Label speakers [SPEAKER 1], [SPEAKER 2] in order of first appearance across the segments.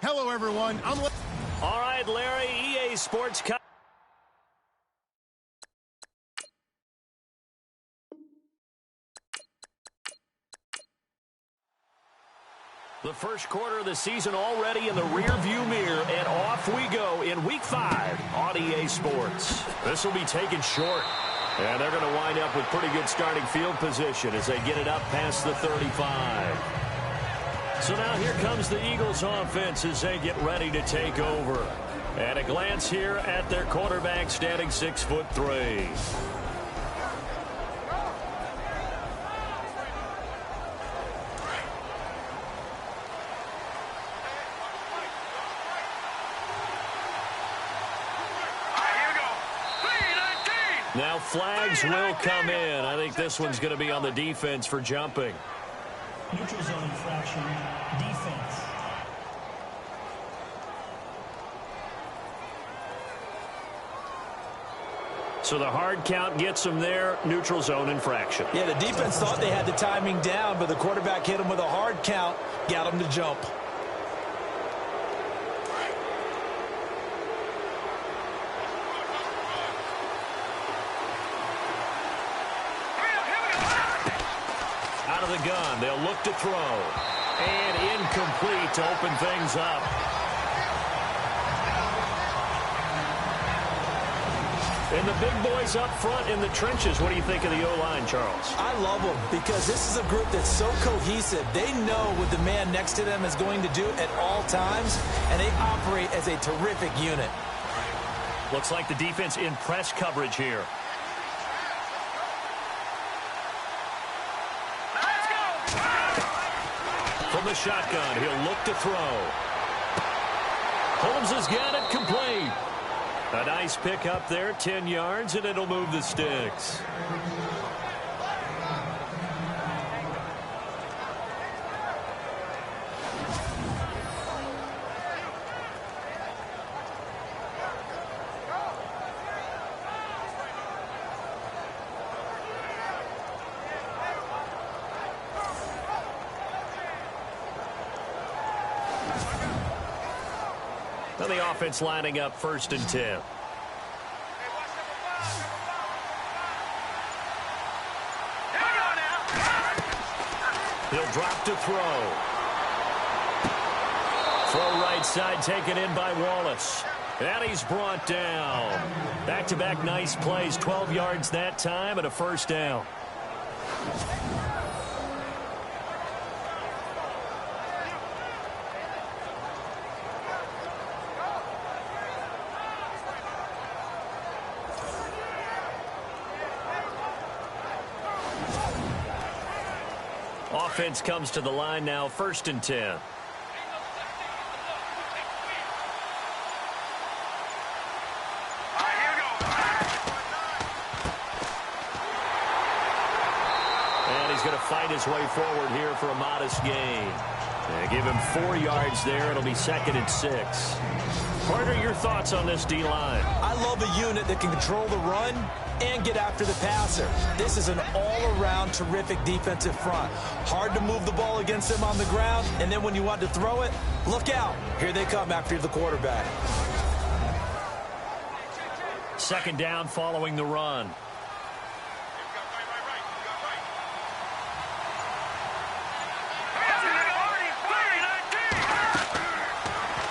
[SPEAKER 1] Hello, everyone.
[SPEAKER 2] All right, Larry, EA Sports. The first quarter of the season already in the rearview mirror, and off we go in Week 5 on EA Sports. This will be taken short, and they're going to wind up with pretty good starting field position as they get it up past the 35. So now here comes the Eagles offense as they get ready to take over. And a glance here at their quarterback standing 6'3". Now flags will come in. I think this one's going to be on the defense for jumping.
[SPEAKER 3] Neutral zone infraction, defense.
[SPEAKER 2] So the hard count gets them there, neutral zone infraction.
[SPEAKER 4] Yeah, the defense thought they had the timing down, but the quarterback hit him with a hard count, got him to jump.
[SPEAKER 2] The gun. They'll look to throw. And incomplete to open things up. And the big boys up front in the trenches. What do you think of the O-line, Charles?
[SPEAKER 4] I love them because this is a group that's so cohesive. They know what the man next to them is going to do at all times, and they operate as a terrific unit.
[SPEAKER 2] Looks like the defense in press coverage here. From the shotgun, he'll look to throw. Holmes has got it complete. A nice pick up there, 10 yards, and it'll move the sticks. Now the offense lining up 1st and 10. He'll drop to throw. Throw right side taken in by Wallace. And he's brought down. Back-to-back nice plays. 12 yards that time and a first down. Offense comes to the line now, 1st and 10. And he's going to fight his way forward here for a modest gain. They give him 4 yards there. It'll be 2nd and 6. Carter, your thoughts on this D-line?
[SPEAKER 4] I love a unit that can control the run and get after the passer. This is an all-around terrific defensive front. Hard to move the ball against them on the ground, and then when you want to throw it, look out. Here they come after the quarterback.
[SPEAKER 2] 2nd down following the run.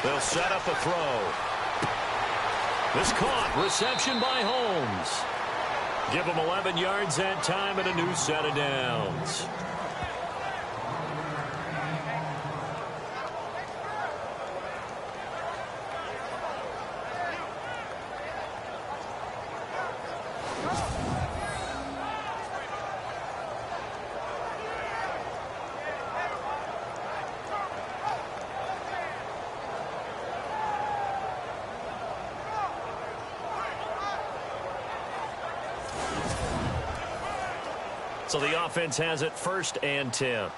[SPEAKER 2] They'll set up a throw. This caught. Reception by Holmes. Give them 11 yards that time and a new set of downs. So the offense has it 1st and 10.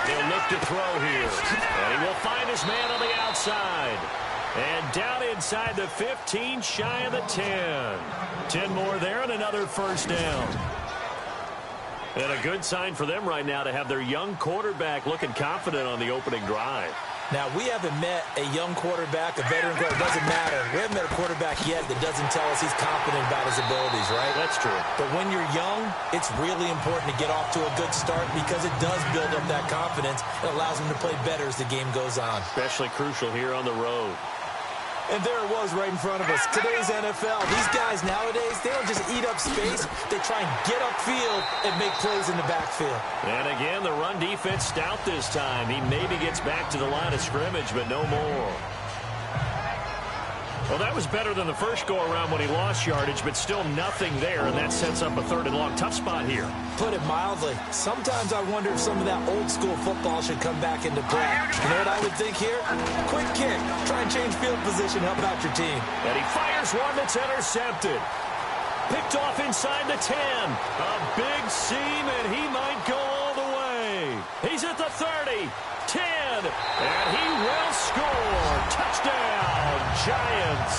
[SPEAKER 2] They'll look to throw here. And he will find his man on the outside. And down inside the 15, shy of the 10. 10 more there and another first down. And a good sign for them right now to have their young quarterback looking confident on the opening drive.
[SPEAKER 4] Now, we haven't met a young quarterback, a veteran quarterback. It doesn't matter. We haven't met a quarterback yet that doesn't tell us he's confident about his abilities, right?
[SPEAKER 2] That's true.
[SPEAKER 4] But when you're young, it's really important to get off to a good start because it does build up that confidence. It allows them to play better as the game goes on.
[SPEAKER 2] Especially crucial here on the road.
[SPEAKER 4] And there it was right in front of us. Today's NFL, these guys nowadays, they don't just eat up space. They try and get upfield and make plays in the backfield.
[SPEAKER 2] And again, the run defense stout this time. He maybe gets back to the line of scrimmage, but no more. Well, that was better than the first go-around when he lost yardage, but still nothing there, and that sets up a 3rd and long. Tough spot here.
[SPEAKER 4] Put it mildly. Sometimes I wonder if some of that old-school football should come back into play. You know what I would think here? Quick kick. Try and change field position. Help out your team.
[SPEAKER 2] And he fires one that's intercepted. Picked off inside the 10. A big seam, and he might go all the way. He's at the 30. 10, and he will score. Touchdown, Giants.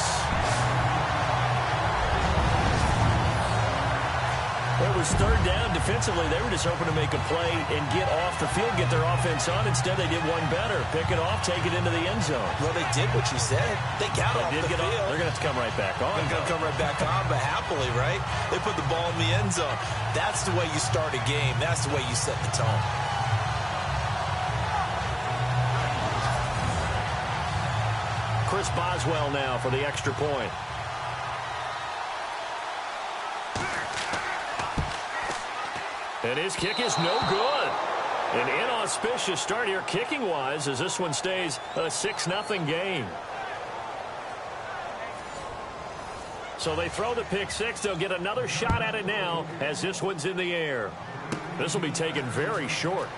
[SPEAKER 2] It was 3rd down. Defensively, they were just hoping to make a play and get off the field, get their offense on. Instead, they did one better. Pick it off, take it into the end zone.
[SPEAKER 4] Well, they did what you said. They got off the field.
[SPEAKER 2] They're going to have to come right back on.
[SPEAKER 4] They're going to come right back on, but happily, right? They put the ball in the end zone. That's the way you start a game. That's the way you set the tone.
[SPEAKER 2] Chris Boswell now for the extra point. And his kick is no good. An inauspicious start here kicking-wise as this one stays a 6-0 game. So they throw the pick six. They'll get another shot at it now as this one's in the air. This will be taken very short.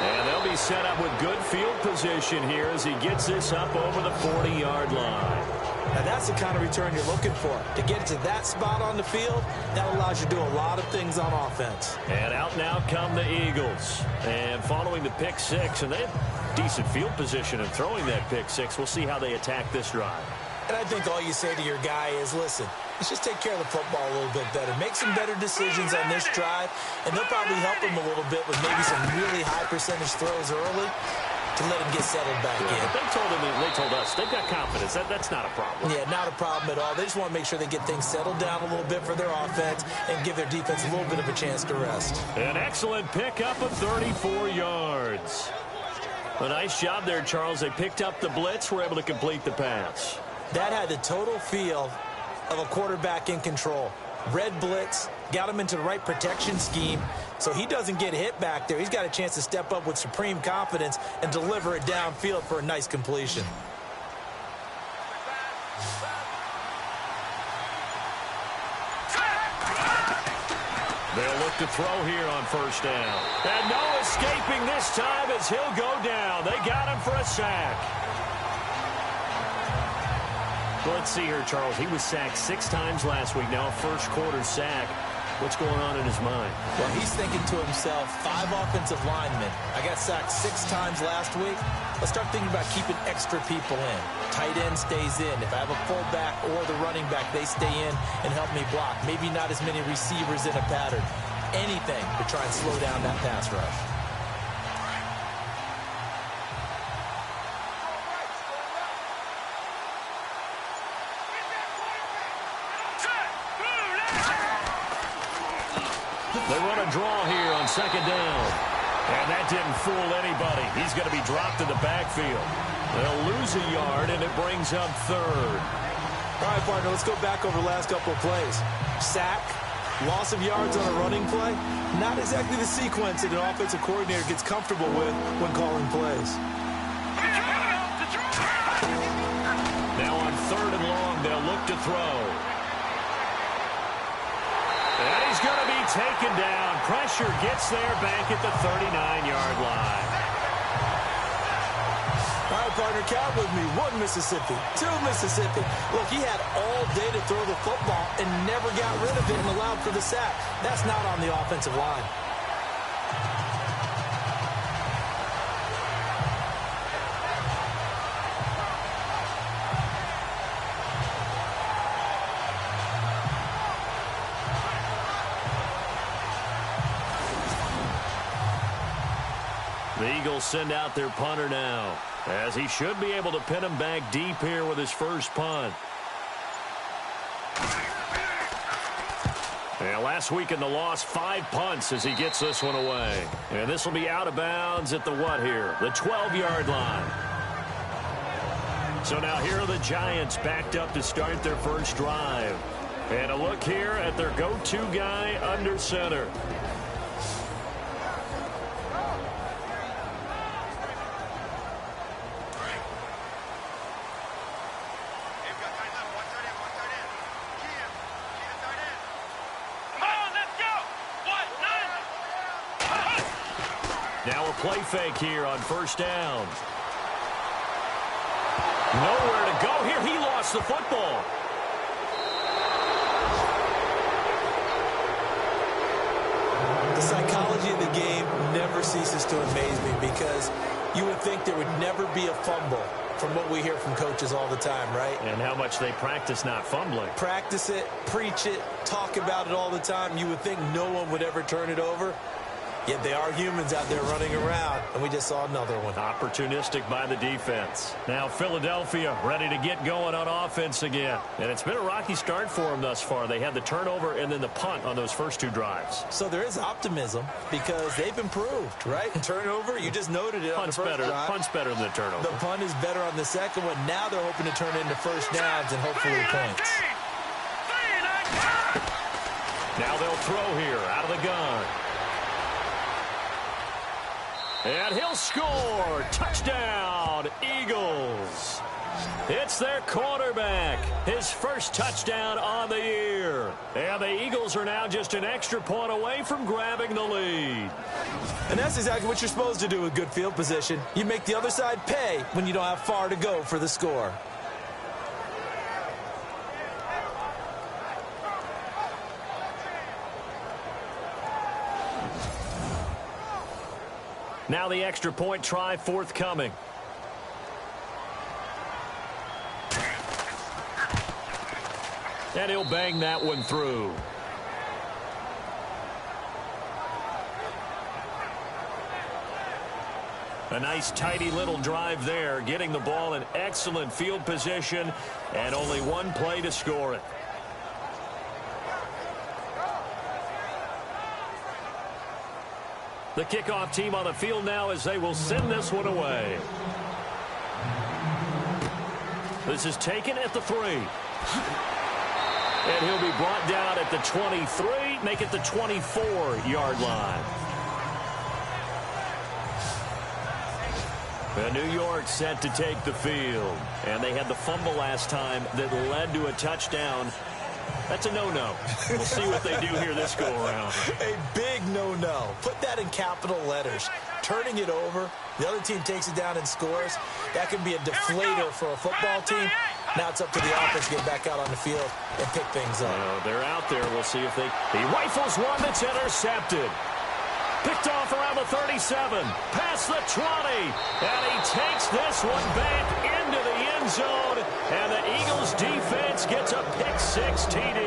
[SPEAKER 2] And they'll be set up with good field position here as he gets this up over the 40-yard line.
[SPEAKER 4] Now, that's the kind of return you're looking for. To get to that spot on the field, that allows you to do a lot of things on offense.
[SPEAKER 2] And out now come the Eagles. And following the pick six, and they have decent field position in throwing that pick six. We'll see how they attack this drive.
[SPEAKER 4] And I think all you say to your guy is, listen, let's just take care of the football a little bit better. Make some better decisions on this drive, and they'll probably help him a little bit with maybe some really high percentage throws early to let him get settled back in.
[SPEAKER 2] They told us they've got confidence. That's not a problem.
[SPEAKER 4] Yeah, not a problem at all. They just want to make sure they get things settled down a little bit for their offense and give their defense a little bit of a chance to rest.
[SPEAKER 2] An excellent pickup of 34 yards. A nice job there, Charles. They picked up the blitz, were able to complete the pass.
[SPEAKER 4] That had the total feel of a quarterback in control. Red blitz, got him into the right protection scheme, so he doesn't get hit back there. He's got a chance to step up with supreme confidence and deliver it downfield for a nice completion.
[SPEAKER 2] They'll look to throw here on 1st down. And no escaping this time as he'll go down. They got him for a sack. Well, let's see here, Charles. He was sacked 6 times last week. Now a first-quarter sack. What's going on in his mind?
[SPEAKER 4] Well, he's thinking to himself, 5 offensive linemen. I got sacked 6 times last week. Let's start thinking about keeping extra people in. Tight end stays in. If I have a fullback or the running back, they stay in and help me block. Maybe not as many receivers in a pattern. Anything to try and slow down that pass rush.
[SPEAKER 2] They run a draw here on 2nd down. And that didn't fool anybody. He's going to be dropped in the backfield. They'll lose a yard, and it brings up 3rd.
[SPEAKER 4] All right, partner, let's go back over the last couple of plays. Sack, loss of yards on a running play. Not exactly the sequence that an offensive coordinator gets comfortable with when calling plays.
[SPEAKER 2] Now on 3rd and long, they'll look to throw. And he's going to be taken down. Pressure gets there back at the 39-yard line.
[SPEAKER 4] All right, partner, count with me. 1 Mississippi, 2 Mississippi. Look, he had all day to throw the football and never got rid of it and allowed for the sack. That's not on the offensive line.
[SPEAKER 2] The Eagles send out their punter now, as he should be able to pin him back deep here with his first punt. And last week in the loss, 5 punts as he gets this one away. And this will be out of bounds at the what here? The 12-yard line. So now here are the Giants backed up to start their first drive. And a look here at their go-to guy under center. Now a play fake here on first down. Nowhere to go here. He lost the football.
[SPEAKER 4] The psychology of the game never ceases to amaze me because you would think there would never be a fumble from what we hear from coaches all the time, right?
[SPEAKER 2] And how much they practice not fumbling.
[SPEAKER 4] Practice it, preach it, talk about it all the time. You would think no one would ever turn it over. Yet they are humans out there running around, and we just saw another one.
[SPEAKER 2] Opportunistic by the defense. Now Philadelphia ready to get going on offense again. And it's been a rocky start for them thus far. They had the turnover and then the punt on those first 2 drives.
[SPEAKER 4] So there is optimism because they've improved, right? Turnover, you just noted it on the first drive.
[SPEAKER 2] Punt's better than the turnover.
[SPEAKER 4] The punt is better on the second one. Now they're hoping to turn into first downs and hopefully points.
[SPEAKER 2] Now they'll throw here out of the gun. And he'll score. Touchdown, Eagles. It's their quarterback. His first touchdown on the year. And the Eagles are now just an extra point away from grabbing the lead.
[SPEAKER 4] And that's exactly what you're supposed to do with good field position. You make the other side pay when you don't have far to go for the score.
[SPEAKER 2] Now the extra point try forthcoming. And he'll bang that one through. A nice tidy little drive there, getting the ball in excellent field position, and only one play to score it. The kickoff team on the field now as they will send this one away. This is taken at the 3. And he'll be brought down at the 23, make it the 24-yard line. And New York set to take the field. And they had the fumble last time that led to a touchdown. That's a no-no. We'll see what they do here this go-around.
[SPEAKER 4] A big no-no. Put that in capital letters. Turning it over, the other team takes it down and scores. That can be a deflator for a football team. Now it's up to the offense to get back out on the field and pick things up.
[SPEAKER 2] They're out there. We'll see if they... He rifles one that's intercepted. Picked off around the 37. Past the 20. And he takes this one back into the end zone. And the Eagles defense gets a pick-6 TD.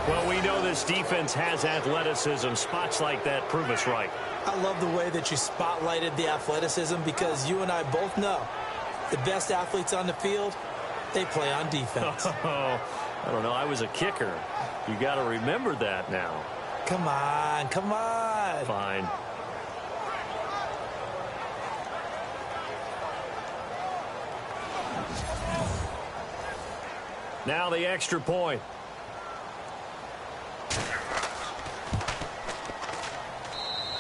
[SPEAKER 2] Well, we know this defense has athleticism. Spots like that prove us right.
[SPEAKER 4] I love the way that you spotlighted the athleticism because you and I both know the best athletes on the field, they play on defense.
[SPEAKER 2] I don't know. I was a kicker. You got to remember that now.
[SPEAKER 4] Come on, come on.
[SPEAKER 2] Fine. Now the extra point.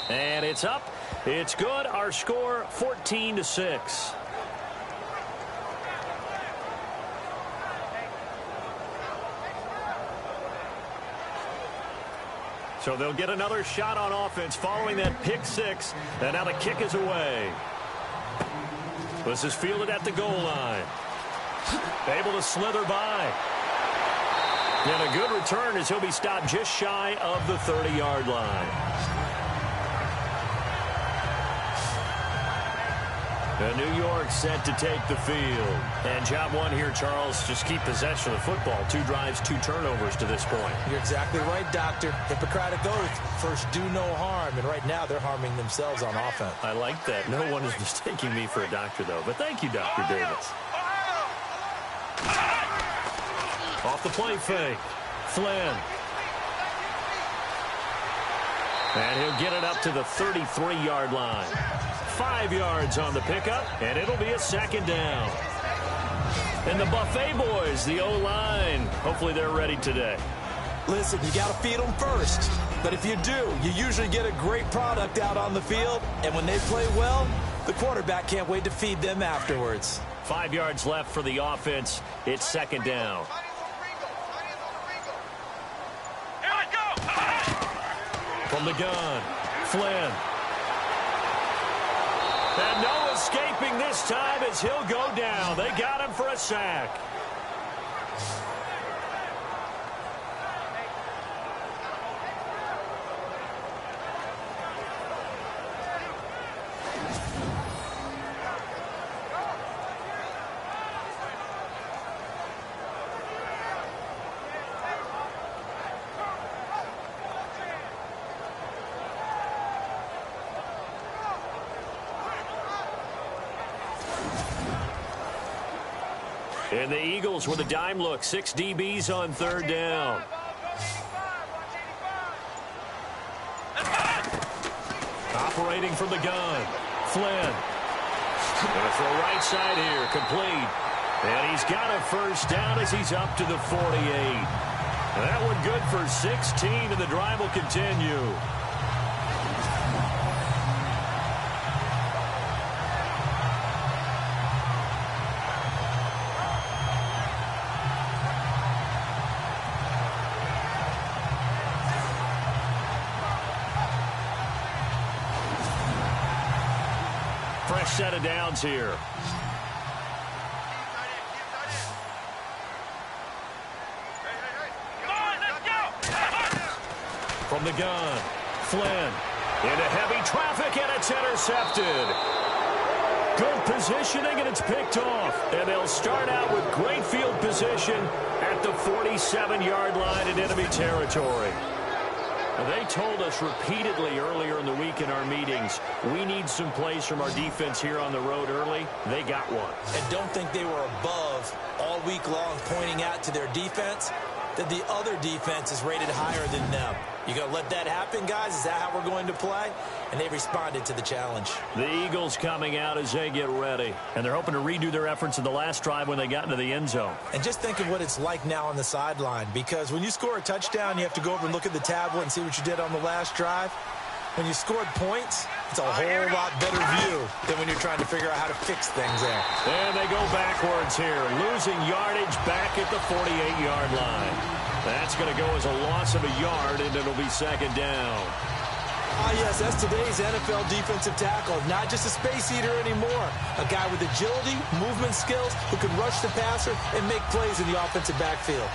[SPEAKER 2] And it's up. It's good. Our score 14-6. So they'll get another shot on offense following that pick-6. And now the kick is away. This is fielded at the goal line. Able to slither by. And a good return as he'll be stopped just shy of the 30-yard line. And New York set to take the field. And job one here, Charles, just keep possession of the football. 2 drives, 2 turnovers to this point.
[SPEAKER 4] You're exactly right, Doctor. Hippocratic oath. First, do no harm. And right now, they're harming themselves on offense.
[SPEAKER 2] I like that. No one is mistaking me for a doctor, though. But thank you, Dr. Davis. Off the play fake. Flynn. And he'll get it up to the 33-yard line. 5 yards on the pickup, and it'll be a second down. And the Buffet boys, the O-line, hopefully they're ready today.
[SPEAKER 4] Listen, you got to feed them first. But if you do, you usually get a great product out on the field. And when they play well, the quarterback can't wait to feed them afterwards.
[SPEAKER 2] 5 yards left for the offense. It's second down. From the gun, Flynn. And no escaping this time as he'll go down. They got him for a sack. And the Eagles with a dime look. 6 DBs on third down. Operating from the gun. Flynn. Going to throw right side here. Complete. And he's got a first down as he's up to the 48. And that one good for 16, and the drive will continue. Fresh set of downs here. From the gun, Flynn into heavy traffic, and it's intercepted. Good positioning, and it's picked off. And they'll start out with great field position at the 47-yard line in enemy territory. They told us repeatedly earlier in the week in our meetings, we need some plays from our defense here on the road early. They got one.
[SPEAKER 4] And don't think they were above all week long pointing out to their defense that the other defense is rated higher than them. You going to let that happen, guys? Is that how we're going to play? And they responded to the challenge.
[SPEAKER 2] The Eagles coming out as they get ready. And they're hoping to redo their efforts in the last drive when they got into the end zone.
[SPEAKER 4] And just think of what it's like now on the sideline. Because when you score a touchdown, you have to go over and look at the tablet and see what you did on the last drive. When you scored points, it's a whole lot better view than when you're trying to figure out how to fix things there.
[SPEAKER 2] And they go backwards here, losing yardage back at the 48-yard line. That's going to go as a loss of a yard, and it'll be second down.
[SPEAKER 4] Ah, yes, that's today's NFL defensive tackle. Not just a space eater anymore. A guy with agility, movement skills, who can rush the passer and make plays in the offensive backfield.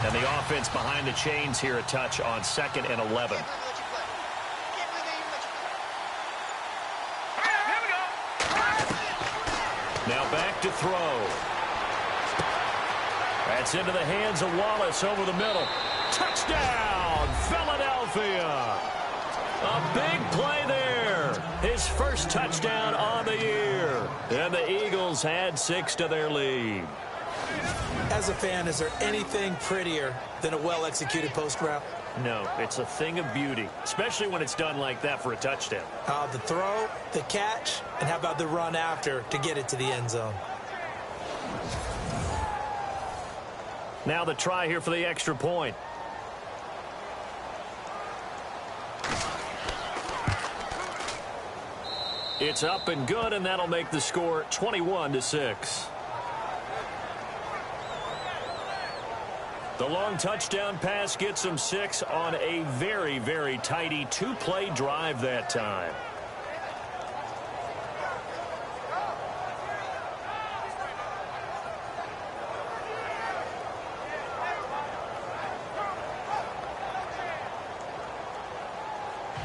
[SPEAKER 2] And the offense behind the chains here, a touch on 2nd and 11. Now back to throw. That's into the hands of Wallace over the middle. Touchdown, Philadelphia. A big play there. His first touchdown on the year. And the Eagles add 6 to their lead.
[SPEAKER 4] As a fan, is there anything prettier than a well-executed post route?
[SPEAKER 2] No, it's a thing of beauty, especially when it's done like that for a touchdown.
[SPEAKER 4] The throw, the catch, and how about the run after to get it to the end zone?
[SPEAKER 2] Now the try here for the extra point. It's up and good, and that'll make the score 21-6. The long touchdown pass gets them 6 on a very, very tidy 2-play drive that time.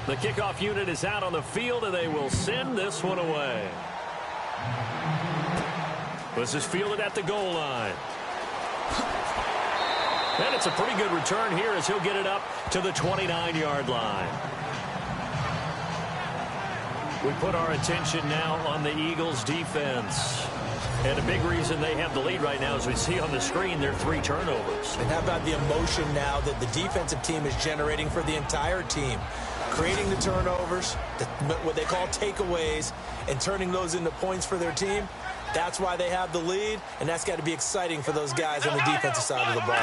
[SPEAKER 2] The kickoff unit is out on the field, and they will send this one away. This is fielded at the goal line. And it's a pretty good return here as he'll get it up to the 29-yard line. We put our attention now on the Eagles' defense. And a big reason they have the lead right now, as we see on the screen, their 3 turnovers.
[SPEAKER 4] And how about the emotion now that the defensive team is generating for the entire team? Creating the turnovers, what they call takeaways, and turning those into points for their team. That's why they have the lead, and that's got to be exciting for those guys on the defensive side of the ball.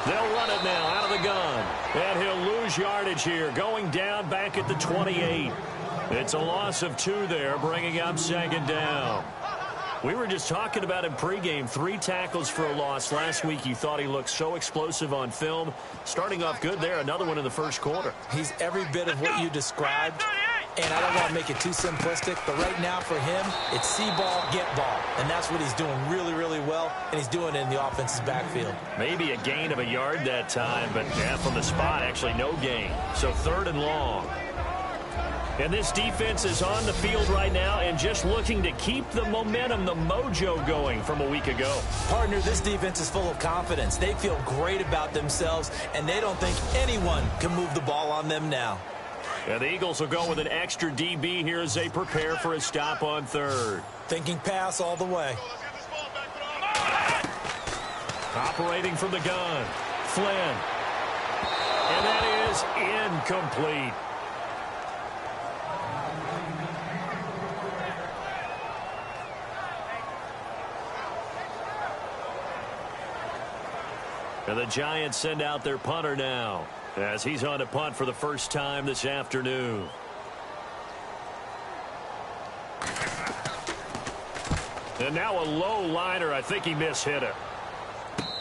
[SPEAKER 2] They'll run it now out of the gun. And he'll lose yardage here, going down back at the 28. It's a loss of 2 there, bringing up 2nd down. We were just talking about him pregame. 3 tackles for a loss. Last week you thought he looked so explosive on film. Starting off good there, another one in the first quarter.
[SPEAKER 4] He's every bit of what you described. And I don't want to make it too simplistic, but right now for him, it's see ball, get ball. And that's what he's doing really, really well, and he's doing it in the offense's backfield.
[SPEAKER 2] Maybe a gain of a yard that time, but yeah, from the spot, actually no gain. So 3rd and long. And this defense is on the field right now and just looking to keep the momentum, the mojo going from a week ago.
[SPEAKER 4] Partner, this defense is full of confidence. They feel great about themselves, and they don't think anyone can move the ball on them now.
[SPEAKER 2] And the Eagles will go with an extra DB here as they prepare for a stop on 3rd.
[SPEAKER 4] Thinking pass all the way.
[SPEAKER 2] Operating from the gun, Flynn. And that is incomplete. And the Giants send out their punter now, as he's on to punt for the first time this afternoon. And now a low liner. I think he mishit it.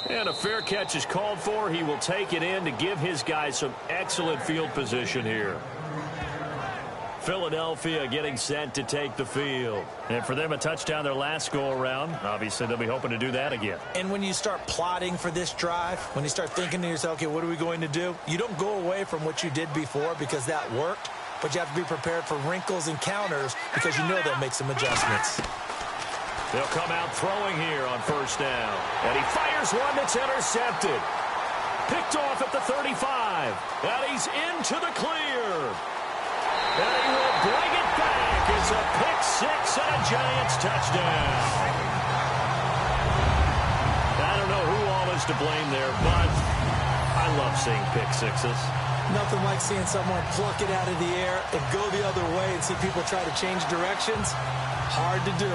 [SPEAKER 2] And a fair catch is called for. He will take it in to give his guys some excellent field position here. Philadelphia getting set to take the field. And for them, a touchdown their last go-around. Obviously, they'll be hoping to do that again.
[SPEAKER 4] And when you start plotting for this drive, when you start thinking to yourself, okay, what are we going to do? You don't go away from what you did before because that worked, but you have to be prepared for wrinkles and counters because you know they'll make some adjustments.
[SPEAKER 2] They'll come out throwing here on 1st down. And he fires one that's intercepted. Picked off at the 35. And he's into the clear. And he will bring it back. It's a pick-6 and a Giants touchdown. I don't know who all is to blame there, but I love seeing pick-6s.
[SPEAKER 4] Nothing like seeing someone pluck it out of the air and go the other way and see people try to change directions. Hard to do.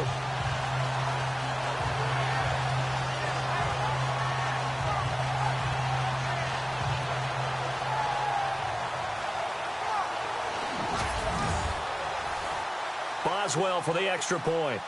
[SPEAKER 2] Boswell for the extra point.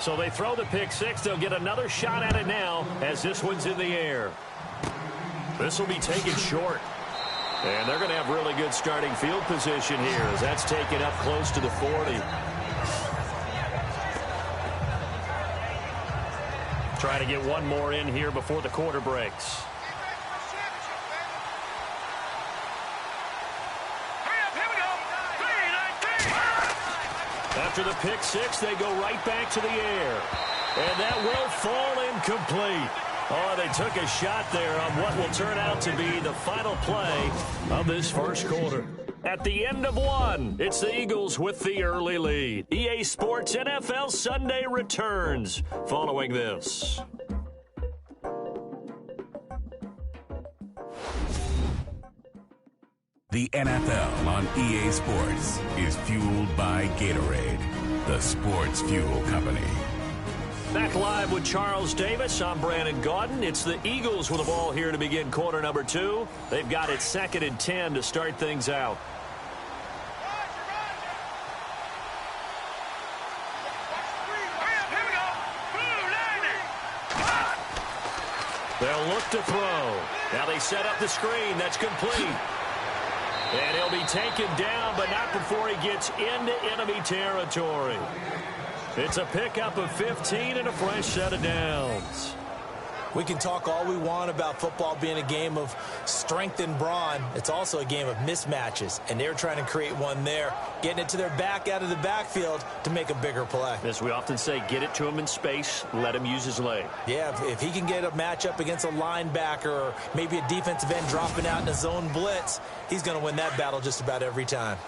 [SPEAKER 2] So they throw the pick-6. They'll get another shot at it now as this one's in the air. This will be taken short. And they're going to have really good starting field position here as that's taken up close to the 40. Trying to get one more in here before the quarter breaks. After the pick-6, they go right back to the air. And that will fall incomplete. Oh, they took a shot there on what will turn out to be the final play of this first quarter. At the end of one, it's the Eagles with the early lead. EA Sports NFL Sunday returns following this.
[SPEAKER 1] The NFL on EA Sports is fueled by Gatorade, the sports fuel company.
[SPEAKER 2] Back live with Charles Davis. I'm Brandon Gaudin. It's the Eagles with the ball here to begin quarter number 2. They've got it 2nd and 10 to start things out. look to throw. Now they set up the screen. That's complete. And he'll be taken down, but not before he gets into enemy territory. It's a pickup of 15 and a fresh set of downs.
[SPEAKER 4] We can talk all we want about football being a game of strength and brawn. It's also a game of mismatches, and they're trying to create one there, getting it to their back out of the backfield to make a bigger play.
[SPEAKER 2] As we often say, get it to him in space, let him use his leg.
[SPEAKER 4] Yeah, if he can get a matchup against a linebacker or maybe a defensive end dropping out in a zone blitz, he's going to win that battle just about every time.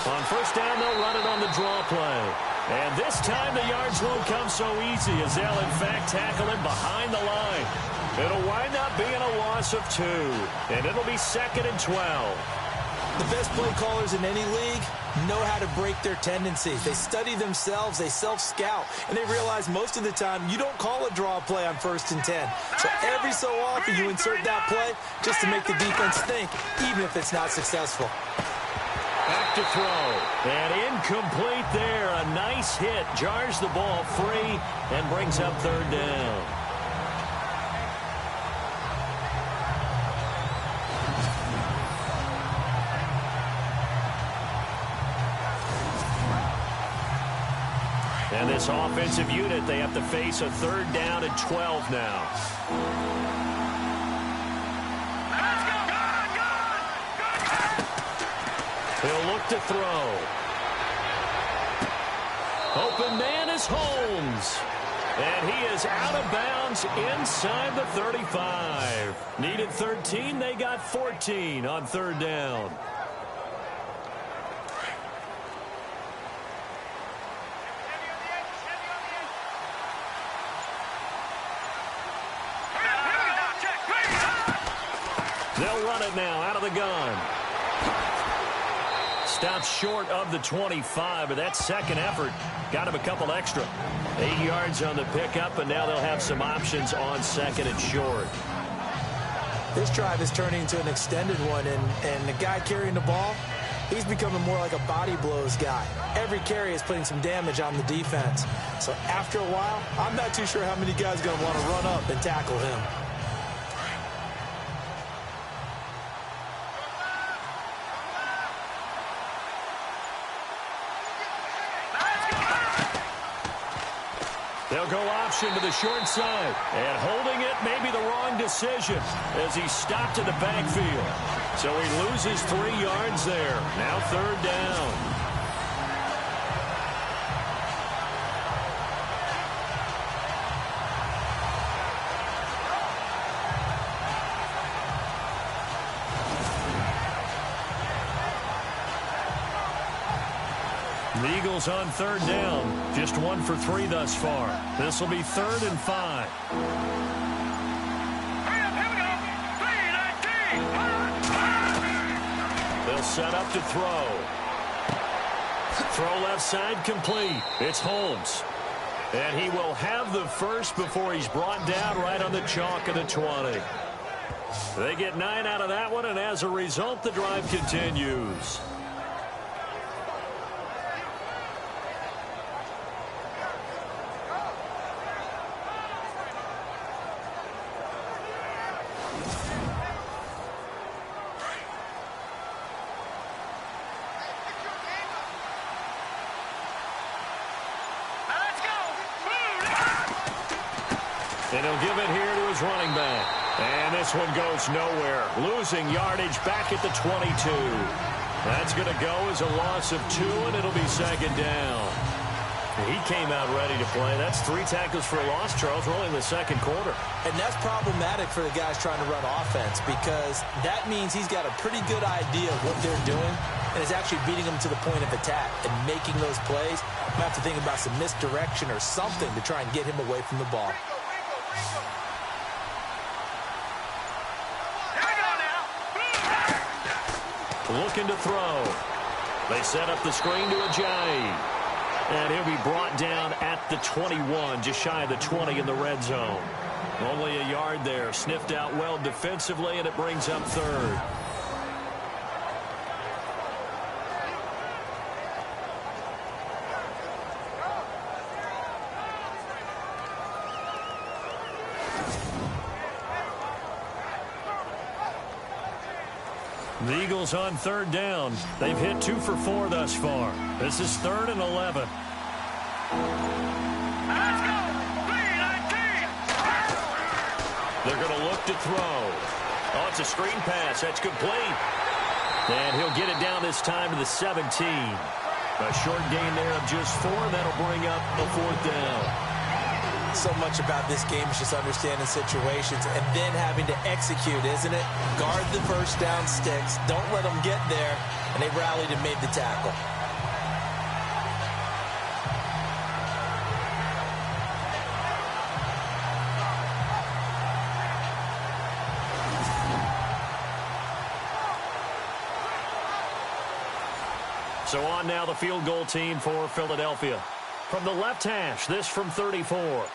[SPEAKER 2] On first down, they'll run it on the draw play. And this time the yards won't come so easy as they'll, in fact, tackle him behind the line. It'll wind up being a loss of 2, and it'll be 2nd and 12.
[SPEAKER 4] The best play callers in any league know how to break their tendencies. They study themselves, they self-scout, and they realize most of the time you don't call a draw play on 1st and 10. So every so often you insert that play just to make the defense think, even if it's not successful.
[SPEAKER 2] Back to throw. And incomplete there. A nice hit. Jars the ball free and brings up 3rd down. And this offensive unit, they have to face a 3rd down and 12 now. He'll look to throw. Open man is Holmes. And he is out of bounds inside the 35. Needed 13. They got 14 on 3rd down. They'll run it now out of the gun. Stopped short of the 25, but that second effort got him a couple extra. 8 yards on the pickup, and now they'll have some options on 2nd and short.
[SPEAKER 4] This drive is turning into an extended one, and the guy carrying the ball, he's becoming more like a body blows guy. Every carry is putting some damage on the defense. So after a while, I'm not too sure how many guys are going to want to run up and tackle him.
[SPEAKER 2] They'll go option to the short side. And holding it may be the wrong decision as he stopped in the backfield. So he loses 3 yards there. Now 3rd down. The Eagles on 3rd down. Just 1 for 3 thus far. This will be 3rd and 5. They'll set up to throw. Throw left side complete. It's Holmes. And he will have the first before he's brought down right on the chalk of the 20. They get 9 out of that one, and as a result, the drive continues. And he'll give it here to his running back. And this one goes nowhere. Losing yardage back at the 22. That's going to go as a loss of 2, and it'll be 2nd down. He came out ready to play. That's 3 tackles for a loss, Charles. We're only in the 2nd quarter.
[SPEAKER 4] And that's problematic for the guys trying to run offense because that means he's got a pretty good idea of what they're doing and is actually beating them to the point of attack and making those plays. You have to think about some misdirection or something to try and get him away from the ball.
[SPEAKER 2] Looking to throw. They set up the screen to Ajayi. And he'll be brought down at the 21, just shy of the 20 in the red zone. Only a yard there. Sniffed out well defensively, and it brings up 3rd. The Eagles on third down. They've hit 2 for 4 thus far. This is 3rd and 11. They're going to look to throw. Oh, it's a screen pass. That's complete. And he'll get it down this time to the 17. A short gain there of just 4. That'll bring up a 4th down.
[SPEAKER 4] So much about this game is just understanding situations and then having to execute, isn't it? Guard the first down sticks. Don't let them get there. And they rallied and made the tackle.
[SPEAKER 2] So on now the field goal team for Philadelphia. From the left hash, this from 34.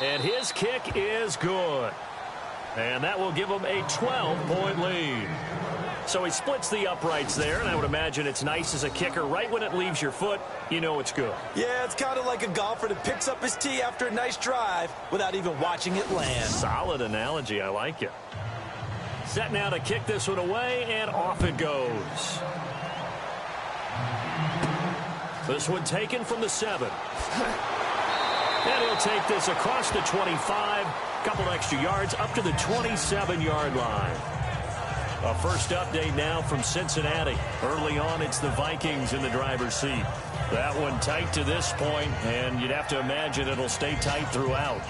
[SPEAKER 2] And his kick is good. And that will give him a 12-point lead. So he splits the uprights there, and I would imagine it's nice as a kicker. Right when it leaves your foot, you know it's good.
[SPEAKER 4] Yeah, it's kind of like a golfer that picks up his tee after a nice drive without even watching it land.
[SPEAKER 2] Solid analogy. I like it. Set now to kick this one away, and off it goes. This one taken from the 7. And he'll take this across the 25. Couple extra yards up to the 27-yard line. A first update now from Cincinnati. Early on, it's the Vikings in the driver's seat. That one tight to this point, and you'd have to imagine it'll stay tight throughout.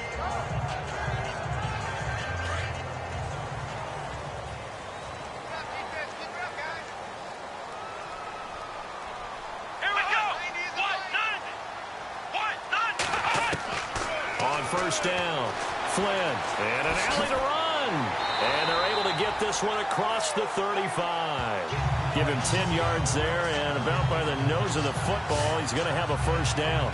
[SPEAKER 2] First down. Flynn. And an alley to run. And they're able to get this one across the 35. Give him 10 yards there, and about by the nose of the football, he's going to have a first down.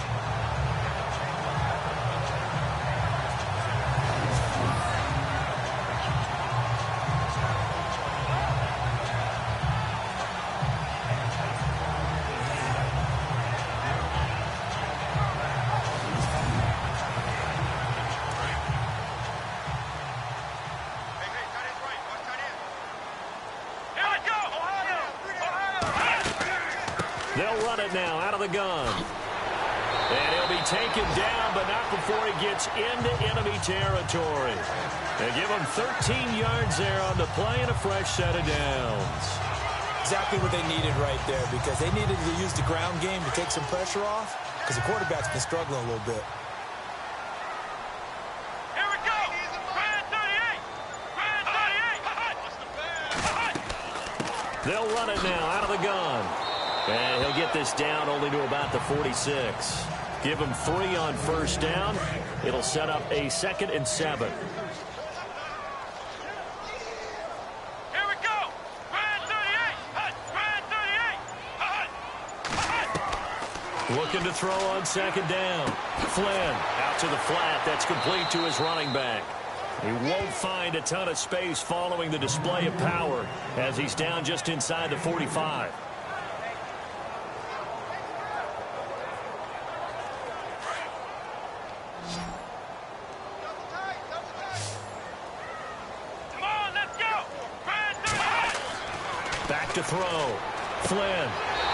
[SPEAKER 2] They'll run it now out of the gun. And he'll be taken down, but not before he gets into enemy territory. They give him 13 yards there on the play and a fresh set of downs.
[SPEAKER 4] Exactly what they needed right there, because they needed to use the ground game to take some pressure off, because the quarterback's been struggling a little bit.
[SPEAKER 5] Here we go! Brand 38! Brand 38!
[SPEAKER 2] They'll run it now out of the gun. And he'll get this down only to about the 46. Give him 3 on first down. It'll set up a 2nd and 7.
[SPEAKER 5] Here we go! Brand 38! Brand 38!
[SPEAKER 2] Looking to throw on 2nd down. Flynn out to the flat. That's complete to his running back. He won't find a ton of space following the display of power as he's down just inside the 45. Back to throw. Flynn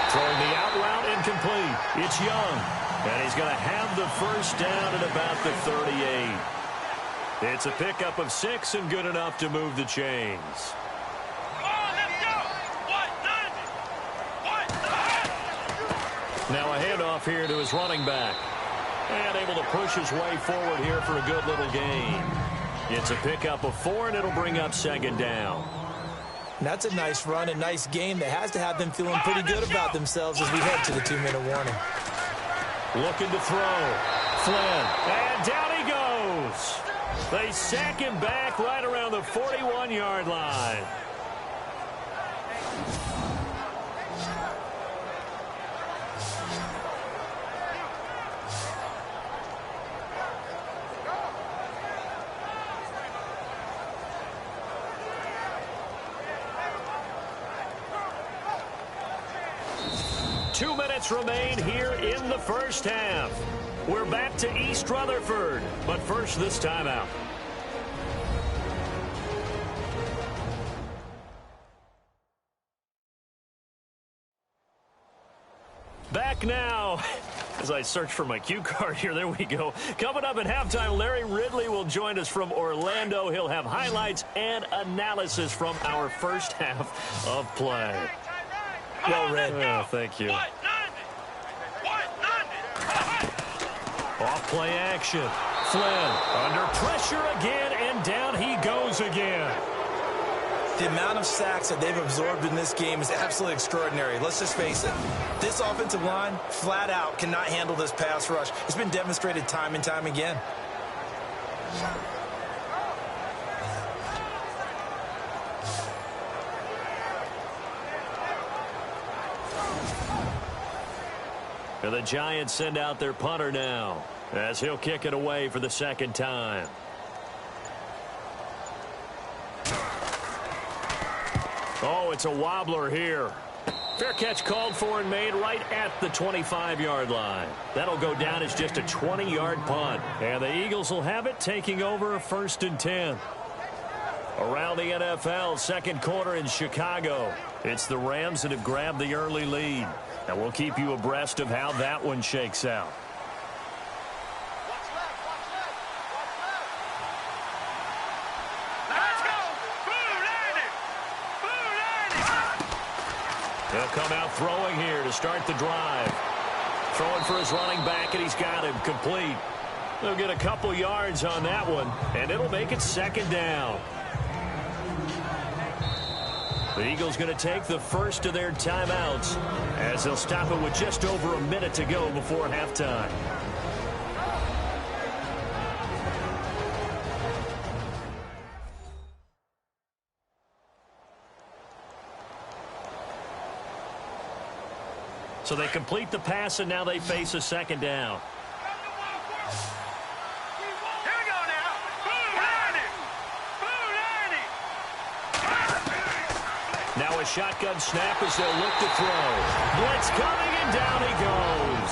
[SPEAKER 2] throwing the out route incomplete. It's Young. And he's going to have the first down at about the 38. It's a pickup of 6 and good enough to move the chains. Now a handoff here to his running back. And able to push his way forward here for a good little gain. It's a pickup of 4, and it'll bring up 2nd down.
[SPEAKER 4] That's a nice run, a nice game that has to have them feeling pretty good about themselves as we head to the 2-minute warning.
[SPEAKER 2] Looking to throw. Flynn. And down he goes. They sack him back right around the 41-yard line. Two minutes remain here in the first half. We're back to East Rutherford, but first this timeout. Back now. As I search for my cue card here, there we go. Coming up at halftime, Larry Ridley will join us from Orlando. He'll have highlights and analysis from our first half of play.
[SPEAKER 4] Well read.
[SPEAKER 2] Oh, thank you. Off play action. Flynn under pressure again, and down he goes again.
[SPEAKER 4] The amount of sacks that they've absorbed in this game is absolutely extraordinary. Let's just face it. This offensive line, flat out, cannot handle this pass rush. It's been demonstrated time and time again.
[SPEAKER 2] And the Giants send out their punter now, as he'll kick it away for the second time. Oh, it's a wobbler here. Fair catch called for and made right at the 25-yard line. That'll go down as just a 20-yard punt. And the Eagles will have it, taking over 1st and 10. Around the NFL, second quarter in Chicago. It's the Rams that have grabbed the early lead. And we'll keep you abreast of how that one shakes out. He'll come out throwing here to start the drive. Throwing for his running back, and he's got him complete. They'll get a couple yards on that one, and it'll make it second down. The Eagles going to take the first of their timeouts as they'll stop it with just over a minute to go before halftime. So they complete the pass, and now they face a second down.
[SPEAKER 5] Here we go now.
[SPEAKER 2] Now a shotgun snap as they'll look to throw. Blitz coming, and down he goes.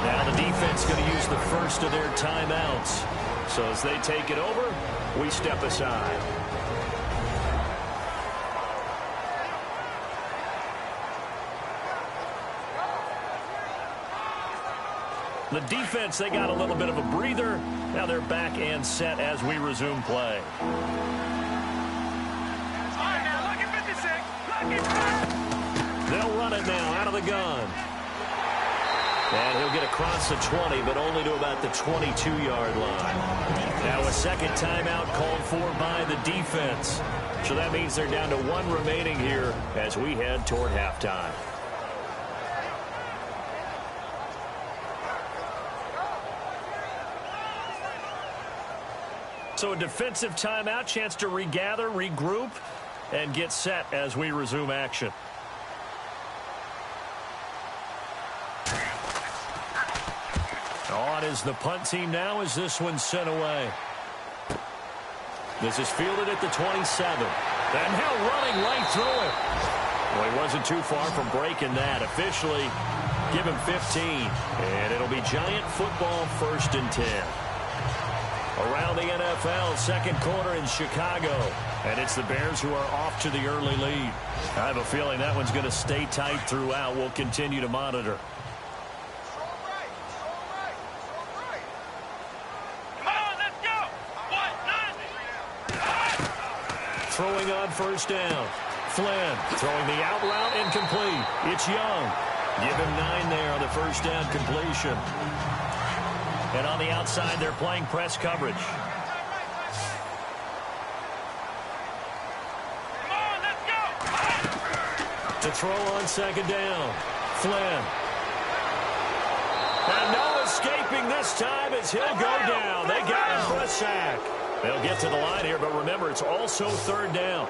[SPEAKER 2] Now the defense going to use the first of their timeouts. So as they take it over, we step aside. The defense, they got a little bit of a breather. Now they're back and set as we resume play. They'll run it now out of the gun. And he'll get across the 20, but only to about the 22-yard line. Now a second timeout called for by the defense. So that means they're down to one remaining here as we head toward halftime. So a defensive timeout, chance to regather, regroup, and get set as we resume action. On is the punt team now as this one's sent away. This is fielded at the 27. And now running right through it. Well, he wasn't too far from breaking that. Officially, give him 15. And it'll be Giant football 1st and 10. Around the NFL, second quarter in Chicago. And it's the Bears who are off to the early lead. I have a feeling that one's going to stay tight throughout. We'll continue to monitor. Throwing on first down. Flynn throwing the out route incomplete. It's Young. Give him 9 there on the first down completion. And on the outside, they're playing press coverage. To throw on second down. Flynn. And no escaping this time as he'll go down. They got him for a sack. They'll get to the line here, but remember, it's also third down.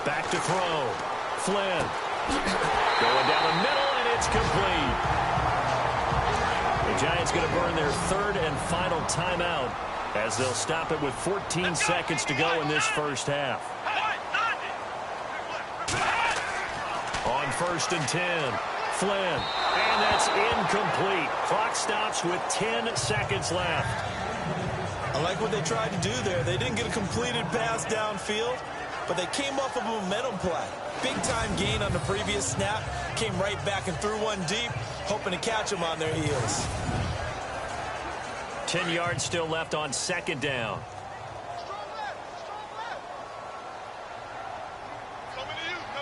[SPEAKER 2] Back to throw. Flynn. Going down the middle, and it's complete. The Giants going to burn their third and final timeout as they'll stop it with 14 seconds to go in this first half. first and 10. Flynn, and that's incomplete. Clock stops with 10 seconds left.
[SPEAKER 4] I like what they tried to do there. They didn't get a completed pass downfield, but they came off of a momentum play. Big-time gain on the previous snap. Came right back and threw one deep, hoping to catch them on their heels.
[SPEAKER 2] 10 yards still left on second down.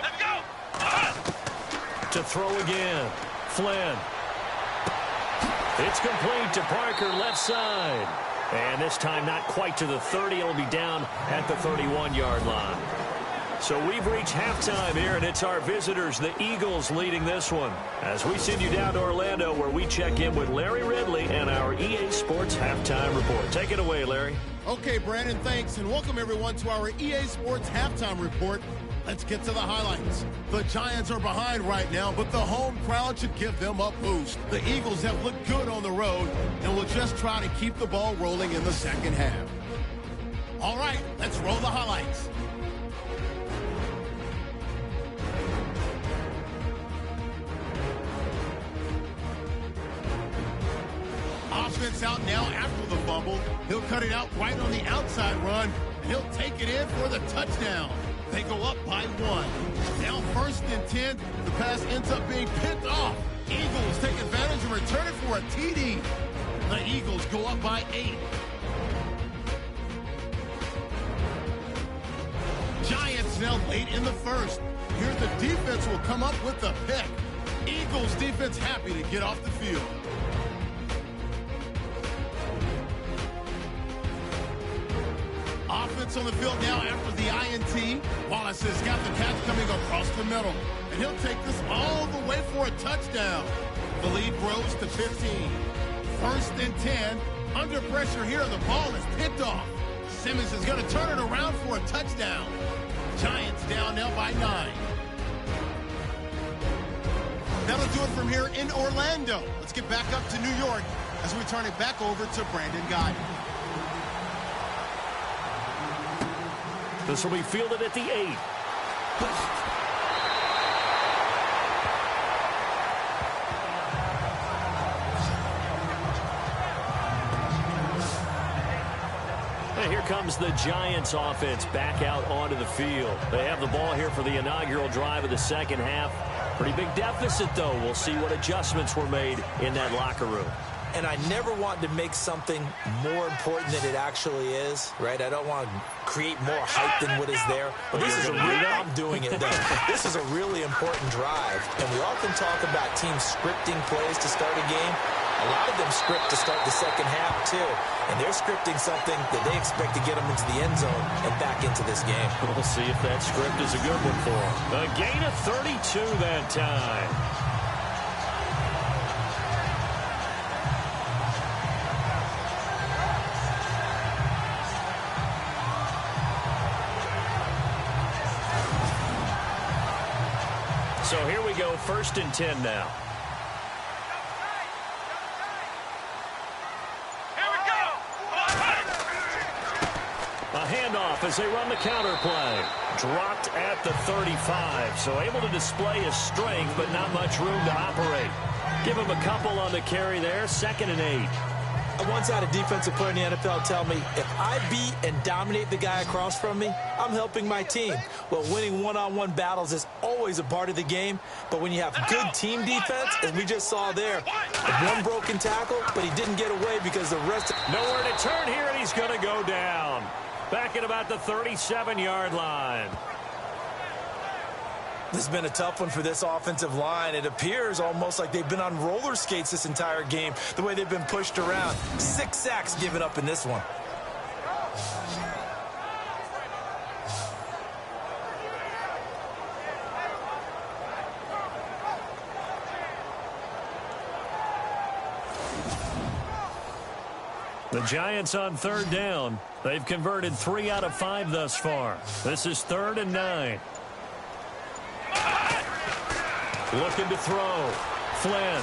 [SPEAKER 5] Let's go.
[SPEAKER 2] To throw again. Flynn. It's complete to Parker, left side. And this time not quite to the 30. It'll be down at the 31-yard line. So we've reached halftime here, and it's our visitors, the Eagles, leading this one. As we send you down to Orlando, where we check in with Larry Ridley and our EA Sports Halftime Report. Take it away, Larry.
[SPEAKER 6] Okay, Brandon, thanks, and welcome everyone to our EA Sports Halftime Report. Let's get to the highlights. The Giants are behind right now, but the home crowd should give them a boost. The Eagles have looked good on the road and will just try to keep the ball rolling in the second half. All right, let's roll the highlights. Offense out now after the fumble. He'll cut it out right on the outside run, and he'll take it in for the touchdown. They go up by 1. Now first and 10. The pass ends up being picked off. Eagles take advantage and return it for a TD. The Eagles go up by 8. Giants now late in the first. Here the defense will come up with the pick. Eagles defense happy to get off the field. Offense on the field now after the INT. Wallace has got the catch coming across the middle. And he'll take this all the way for a touchdown. The lead grows to 15. First and 10. Under pressure here, the ball is picked off. Simmons is going to turn it around for a touchdown. Giants down now by 9. That'll do it from here in Orlando. Let's get back up to New York as we turn it back over to Brandon Guy.
[SPEAKER 2] This will be fielded at the 8. And here comes the Giants offense back out onto the field. They have the ball here for the inaugural drive of the second half. Pretty big deficit, though. We'll see what adjustments were made in that locker room.
[SPEAKER 4] And I never want to make something more important than it actually is, right? I don't want to create more hype than what is there. But this is a really, I'm doing it though. This is a really important drive. And we often talk about teams scripting plays to start a game. A lot of them script to start the second half too. And they're scripting something that they expect to get them into the end zone and back into this game.
[SPEAKER 2] We'll see if that script is a good one for them. A gain of 32 that time. So here we go, first and 10 now.
[SPEAKER 5] Here we go.
[SPEAKER 2] A handoff as they run the counter play. Dropped at the 35, so able to display his strength, but not much room to operate. Give him a couple on the carry there, 2nd and 8.
[SPEAKER 4] I once had a defensive player in the NFL tell me, if I beat and dominate the guy across from me, I'm helping my team. Well, winning one-on-one battles is always a part of the game, but when you have good team defense, as we just saw there, one broken tackle, but he didn't get away because the rest...
[SPEAKER 2] Nowhere to turn here, and he's going to go down. Back at about the 37-yard line.
[SPEAKER 4] This has been a tough one for this offensive line. It appears almost like they've been on roller skates this entire game, the way they've been pushed around. 6 sacks given up in this one.
[SPEAKER 2] The Giants on 3rd down. They've converted 3 out of 5 thus far. This is 3rd and 9. Looking to throw. Flynn.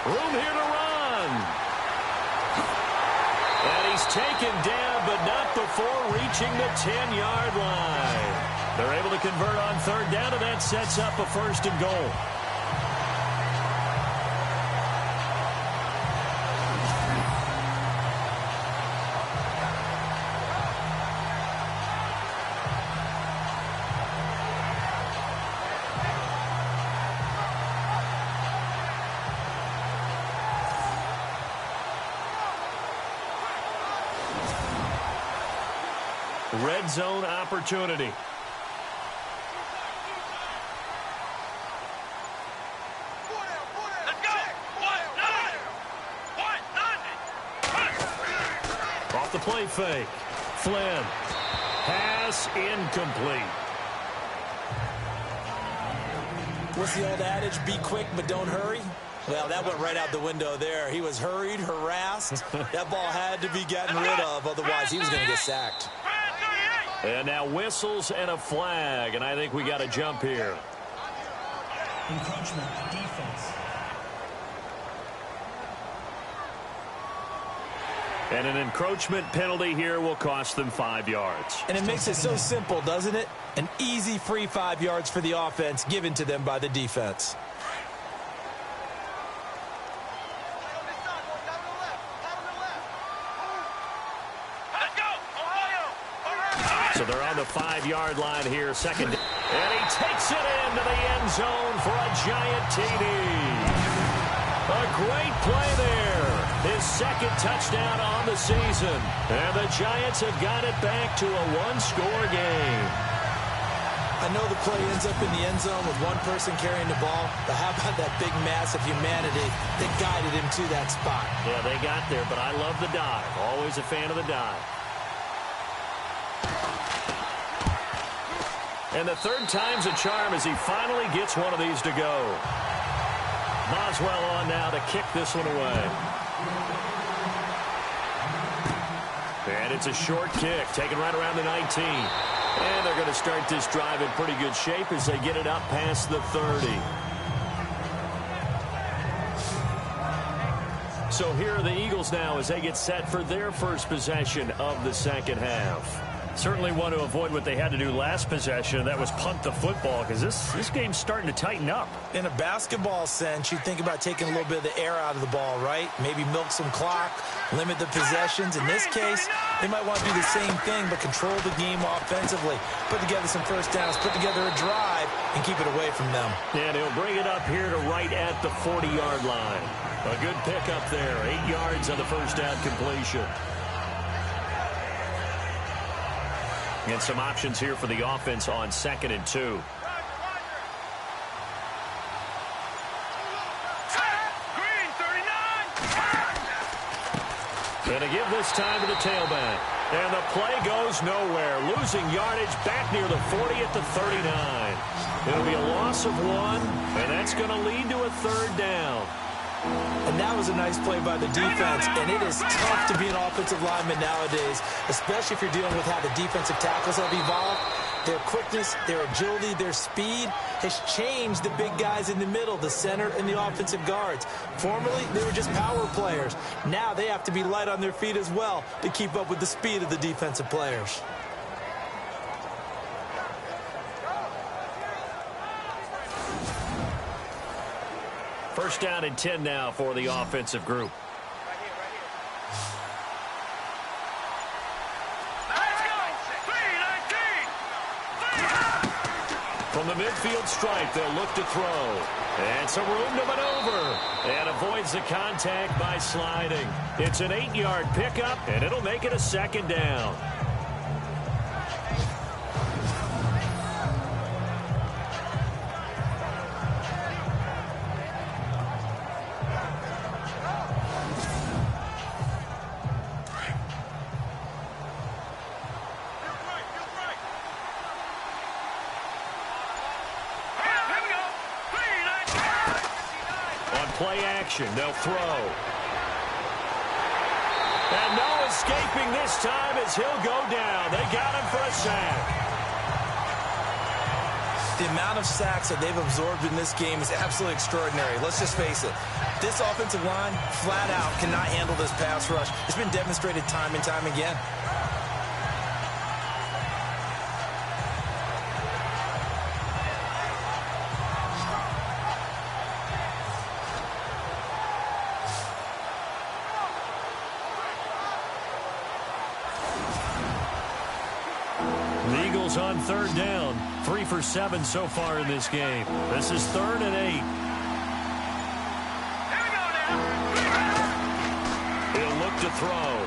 [SPEAKER 2] Room here to run. And he's taken down, but not before reaching the 10-yard line. They're able to convert on third down, and that sets up a 1st and goal. Red zone opportunity.
[SPEAKER 5] Let's go.
[SPEAKER 2] Off the play fake. Flynn. Pass incomplete.
[SPEAKER 4] What's the old adage? Be quick, but don't hurry. Well, that went right out the window there. He was hurried, harassed. That ball had to be gotten rid of, otherwise he was going to get sacked.
[SPEAKER 2] And now whistles and a flag, and I think we got a jump here.
[SPEAKER 3] Encroachment, defense.
[SPEAKER 2] And an encroachment penalty here will cost them 5 yards.
[SPEAKER 4] And it makes it so simple, doesn't it? An easy free 5 yards for the offense given to them by the defense.
[SPEAKER 2] So they're on the 5-yard line here, second. And he takes it into the end zone for a giant TD. A great play there. His second touchdown on the season. And the Giants have got it back to a one-score game.
[SPEAKER 4] I know the play ends up in the end zone with one person carrying the ball, but how about that big mass of humanity that guided him to that spot?
[SPEAKER 2] Yeah, they got there, but I love the dive. Always a fan of the dive. And the third time's a charm as he finally gets one of these to go. Boswell on now to kick this one away. And it's a short kick, taken right around the 19. And they're going to start this drive in pretty good shape as they get it up past the 30. So here are the Eagles now as they get set for their first possession of the second half. Certainly want to avoid what they had to do last possession. That was punt the football because this game's starting to tighten up.
[SPEAKER 4] In a basketball sense, you think about taking a little bit of the air out of the ball, right? Maybe milk some clock, limit the possessions. In this case, they might want to do the same thing but control the game offensively. Put together some first downs, put together a drive, and keep it away from them.
[SPEAKER 2] And he'll bring it up here to right at the 40-yard line. A good pickup there. 8 yards on the first down completion. And some options here for the offense on 2nd and 2. And to give this time to the tailback. And the play goes nowhere. Losing yardage back near the 40 at the 39. It'll be a loss of 1, and that's going to lead to a 3rd down.
[SPEAKER 4] And that was a nice play by the defense, and it is tough to be an offensive lineman nowadays, especially if you're dealing with how the defensive tackles have evolved. Their quickness, their agility, their speed has changed the big guys in the middle, the center, and the offensive guards. Formerly, they were just power players. Now they have to be light on their feet as well to keep up with the speed of the defensive players.
[SPEAKER 2] First down and 10 now for the offensive group. From the midfield stripe, they'll look to throw. And some room to maneuver. And avoids the contact by sliding. It's an 8-yard pickup, and it'll make it a 2nd down. Play action, they'll throw. And no escaping this time as he'll go down. They got him for a sack.
[SPEAKER 4] The amount of sacks that they've absorbed in this game is absolutely extraordinary. Let's just face it. This offensive line, flat out, cannot handle this pass rush. It's been demonstrated time and time again.
[SPEAKER 2] Eagles on third down. 3 for 7 so far in this game. This is 3rd and 8. He'll look to throw.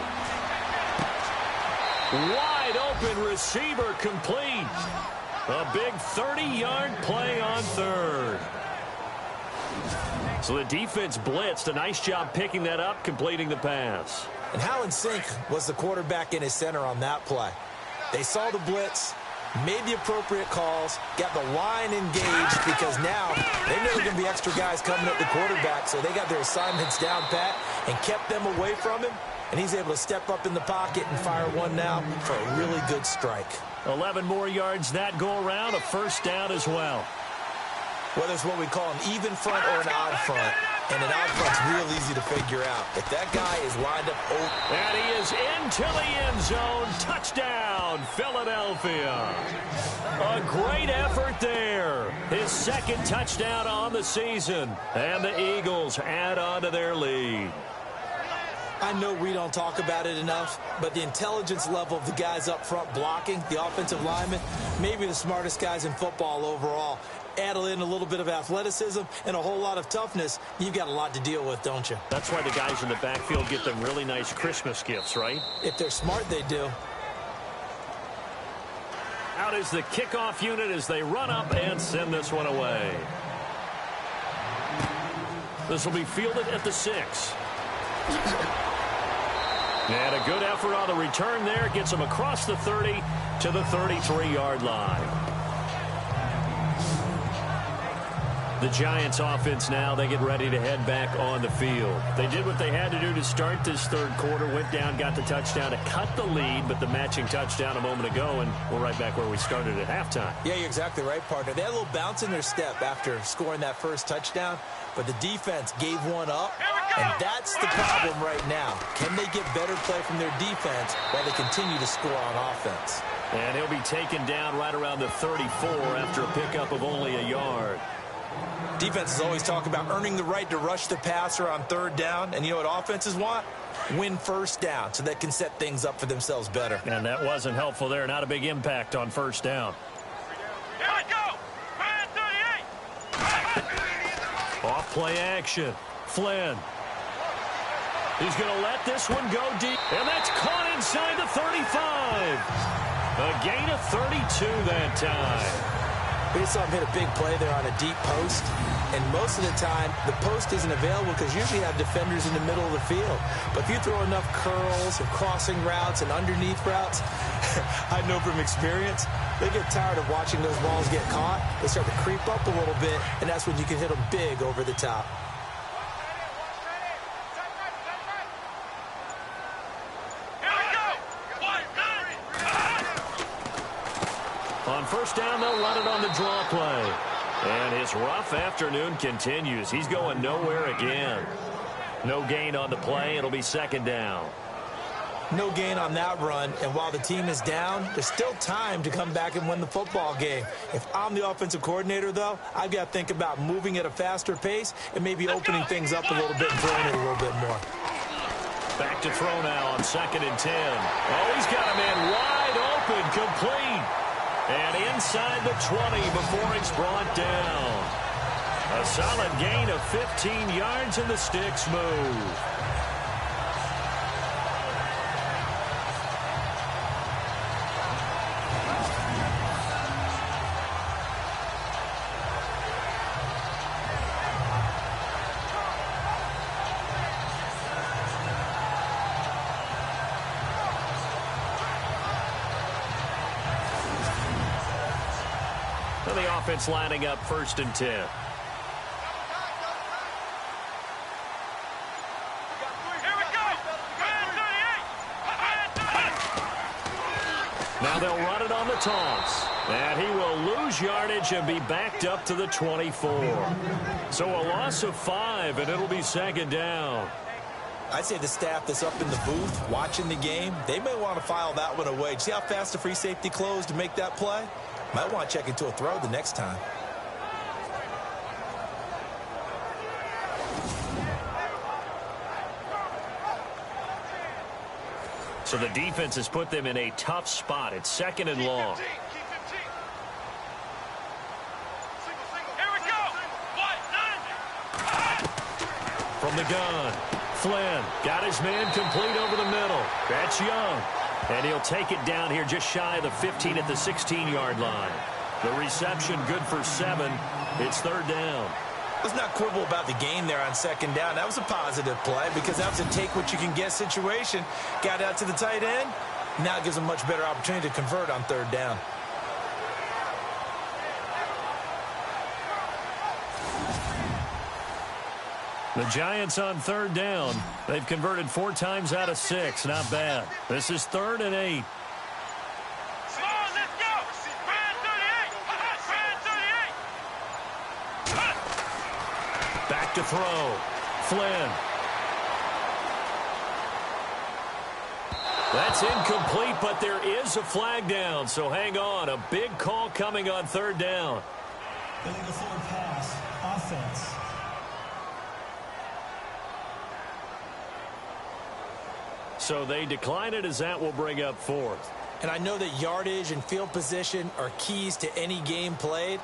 [SPEAKER 2] Wide open receiver complete. A big 30-yard play on 3rd. So the defense blitzed. A nice job picking that up, completing the pass.
[SPEAKER 4] And how in sync was the quarterback in his center on that play? They saw the blitz, made the appropriate calls, got the line engaged, because now they know there are going to be extra guys coming at the quarterback, so they got their assignments down pat and kept them away from him, and he's able to step up in the pocket and fire one now for a really good strike.
[SPEAKER 2] 11 more yards that go around, a first down as well.
[SPEAKER 4] Whether it's what we call an even front or an odd front, and an odd front's real easy to figure out. If that guy is lined up open.
[SPEAKER 2] And he is into the end zone. Touchdown, Philadelphia. A great effort there. His 2nd touchdown on the season. And the Eagles add on to their lead.
[SPEAKER 4] I know we don't talk about it enough, but the intelligence level of the guys up front blocking, the offensive linemen, maybe the smartest guys in football overall. Add in a little bit of athleticism and a whole lot of toughness, you've got a lot to deal with, don't you?
[SPEAKER 2] That's why the guys in the backfield get them really nice Christmas gifts, right?
[SPEAKER 4] If they're smart, they do.
[SPEAKER 2] Out is the kickoff unit as they run up and send this one away. This will be fielded at the 6. And a good effort on the return there. Gets them across the 30 to the 33-yard line. The Giants offense now, they get ready to head back on the field. They did what they had to do to start this 3rd quarter, went down, got the touchdown to cut the lead, but the matching touchdown a moment ago, and we're right back where we started at halftime.
[SPEAKER 4] Yeah, you're exactly right, partner. They had a little bounce in their step after scoring that first touchdown, but the defense gave one up, and that's the problem right now. Can they get better play from their defense while they continue to score on offense?
[SPEAKER 2] And he'll be taken down right around the 34 after a pickup of only a yard.
[SPEAKER 4] Defenses always talk about earning the right to rush the passer on 3rd down, and you know what offenses want? Win 1st down so they can set things up for themselves better.
[SPEAKER 2] And that wasn't helpful there. Not a big impact on 1st down.
[SPEAKER 5] Here we go. 38.
[SPEAKER 2] Off play action. Flynn. He's going to let this one go deep. And that's caught inside the 35. A gain of 32 that time.
[SPEAKER 4] We just saw him hit a big play there on a deep post, and most of the time the post isn't available because usually you have defenders in the middle of the field. But if you throw enough curls and crossing routes and underneath routes, I know from experience, they get tired of watching those balls get caught. They start to creep up a little bit, and that's when you can hit them big over the top.
[SPEAKER 2] On 1st down, they'll run it on the draw play. And his rough afternoon continues. He's going nowhere again. No gain on the play. It'll be 2nd down.
[SPEAKER 4] No gain on that run, and while the team is down, there's still time to come back and win the football game. If I'm the offensive coordinator, though, I've got to think about moving at a faster pace and maybe opening things up a little bit and throwing it a little bit more.
[SPEAKER 2] Back to throw now on 2nd and 10. Oh, he's got a man wide open, complete. And inside the 20 before it's brought down. A solid gain of 15 yards, and the sticks move. The offense lining up 1st and 10.
[SPEAKER 5] Here we go. 38.
[SPEAKER 2] Now they'll run it on the toss. And he will lose yardage and be backed up to the 24. So a loss of 5, and it'll be 2nd down.
[SPEAKER 4] I'd say the staff that's up in the booth watching the game, they may want to file that one away. See how fast the free safety closed to make that play? Might want to check into a throw the next time.
[SPEAKER 2] So the defense has put them in a tough spot. It's 2nd and long. From the gun, Flynn got his man complete over the middle. That's Young. And he'll take it down here just shy of the 15 at the 16-yard line. The reception good for 7. It's third down.
[SPEAKER 4] Let's not quibble about the gain there on second down. That was a positive play because that was a take-what-you-can-get situation. Got out to the tight end. Now it gives them much better opportunity to convert on third down.
[SPEAKER 2] The Giants on third down. They've converted 4 times out of 6. Not bad. This is 3rd and 8.
[SPEAKER 5] Let's go. Brand 38.
[SPEAKER 2] Back to throw. Flynn. That's incomplete, but there is a flag down. So hang on. A big call coming on third down.
[SPEAKER 3] Illegal forward pass. Offense.
[SPEAKER 2] So they decline it as that will bring up 4th.
[SPEAKER 4] And I know that yardage and field position are keys to any game played,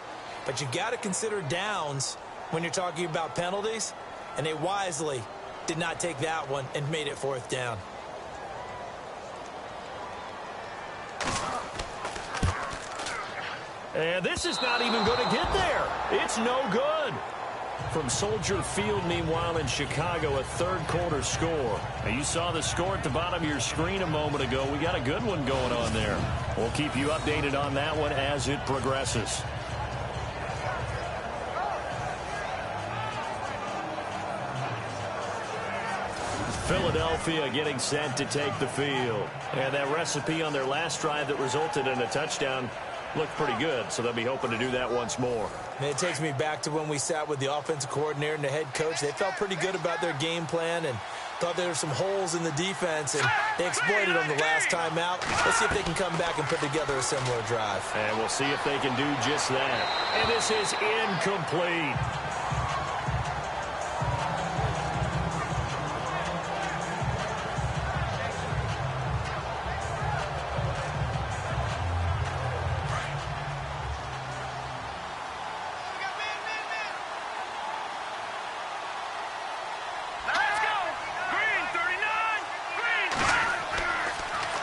[SPEAKER 4] but you got to consider downs when you're talking about penalties, and they wisely did not take that one and made it 4th down.
[SPEAKER 2] And this is not even going to get there. It's no good. From Soldier Field, meanwhile, in Chicago, a third-quarter score. Now, you saw the score at the bottom of your screen a moment ago. We got a good one going on there. We'll keep you updated on that one as it progresses. Philadelphia getting set to take the field. And that recipe on their last drive that resulted in a touchdown looked pretty good, so they'll be hoping to do that once more.
[SPEAKER 4] And it takes me back to when we sat with the offensive coordinator and the head coach. They felt pretty good about their game plan and thought there were some holes in the defense, and they exploited them the last time out. Let's see if they can come back and put together a similar drive.
[SPEAKER 2] And we'll see if they can do just that. And this is incomplete.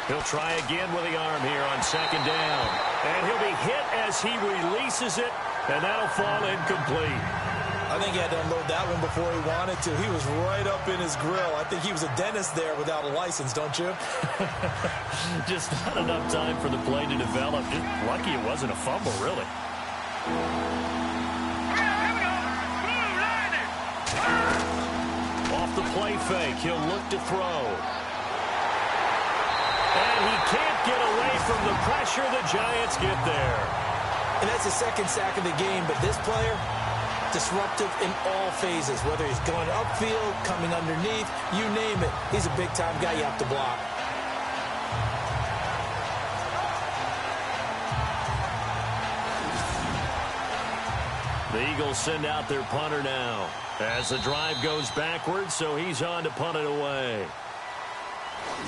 [SPEAKER 2] He'll try again with the arm here on second down. And he'll be hit as he releases it, and that'll fall incomplete.
[SPEAKER 4] I think he had to unload that one before he wanted to. He was right up in his grill. I think he was a dentist there without a license, don't you?
[SPEAKER 2] Just not enough time for the play to develop. Just lucky it wasn't a fumble, really. Off the play fake, he'll look to throw. And he can't get away from the pressure. The Giants get there.
[SPEAKER 4] And that's the second sack of the game, but this player, disruptive in all phases, whether he's going upfield, coming underneath, you name it. He's a big-time guy you have to block.
[SPEAKER 2] The Eagles send out their punter now as the drive goes backwards, so he's on to punt it away.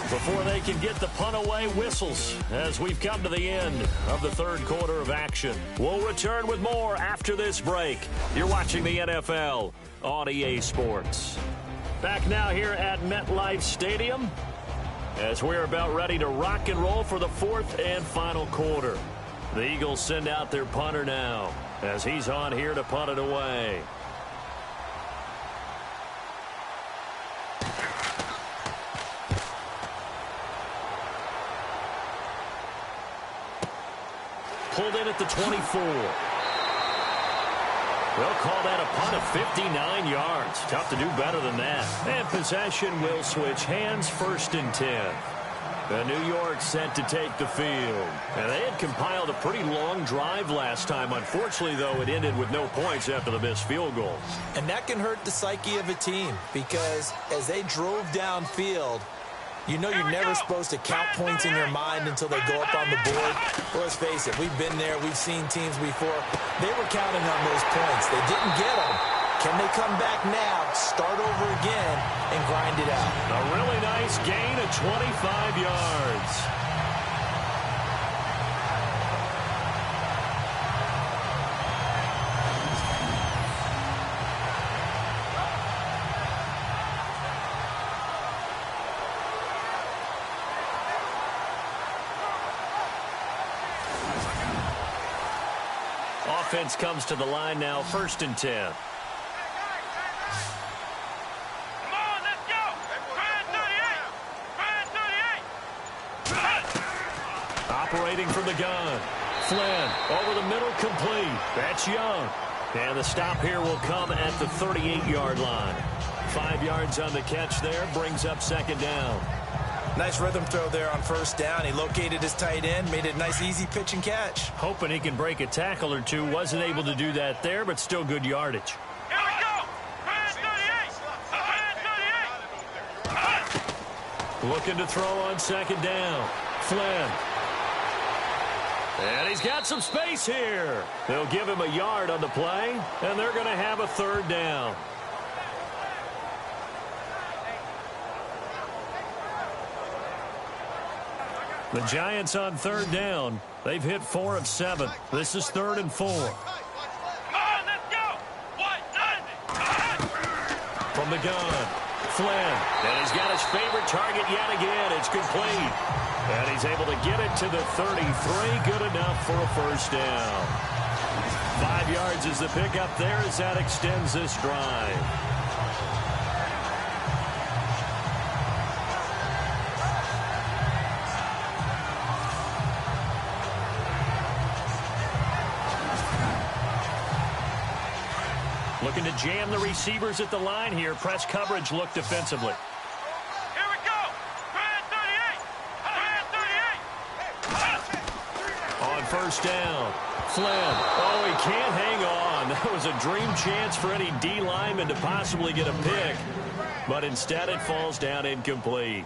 [SPEAKER 2] Before they can get the punt away, whistles as we've come to the end of the third quarter of action. We'll return with more after this break. You're watching the NFL on EA Sports. Back now here at MetLife Stadium as we're about ready to rock and roll for the fourth and final quarter. The Eagles send out their punter now as he's on here to punt it away. Pulled in at the 24. They'll call that a punt of 59 yards. Tough to do better than that. And possession will switch hands, 1st and 10. The New York set to take the field. And they had compiled a pretty long drive last time. Unfortunately, though, it ended with no points after the missed field goal.
[SPEAKER 4] And that can hurt the psyche of a team because as they drove downfield, you know you're never supposed to count points in your mind until they go up on the board. Well, let's face it, we've been there. We've seen teams before. They were counting on those points. They didn't get them. Can they come back now, start over again, and grind it out?
[SPEAKER 2] A really nice gain of 25 yards. offense comes to the line now, 1st and 10.
[SPEAKER 5] Come on, let's go. Try 38.
[SPEAKER 2] Operating from the gun. Flynn over the middle, complete. That's Young. And the stop here will come at the 38-yard line. 5 yards on the catch there, brings up 2nd down.
[SPEAKER 4] Nice rhythm throw there on 1st down. He located his tight end, made it a nice, easy pitch and catch.
[SPEAKER 2] Hoping he can break a tackle or two. Wasn't able to do that there, but still good yardage.
[SPEAKER 5] Here we go. Try 38.
[SPEAKER 2] Looking to throw on 2nd down. Flynn. And he's got some space here. They'll give him a yard on the play, and they're going to have a 3rd down. The Giants on 3rd down. They've hit 4 of 7. This is 3rd and 4.
[SPEAKER 5] Come on, let's go.
[SPEAKER 2] From the gun, Flynn. And he's got his favorite target yet again. It's complete. And he's able to get it to the 33. Good enough for a 1st down. 5 yards is the pickup there as that extends this drive. Looking to jam the receivers at the line here. Press coverage look defensively.
[SPEAKER 5] Here we go. Try 38.
[SPEAKER 2] On 1st down, Flynn. Oh, he can't hang on. That was a dream chance for any D lineman to possibly get a pick. But instead it falls down incomplete.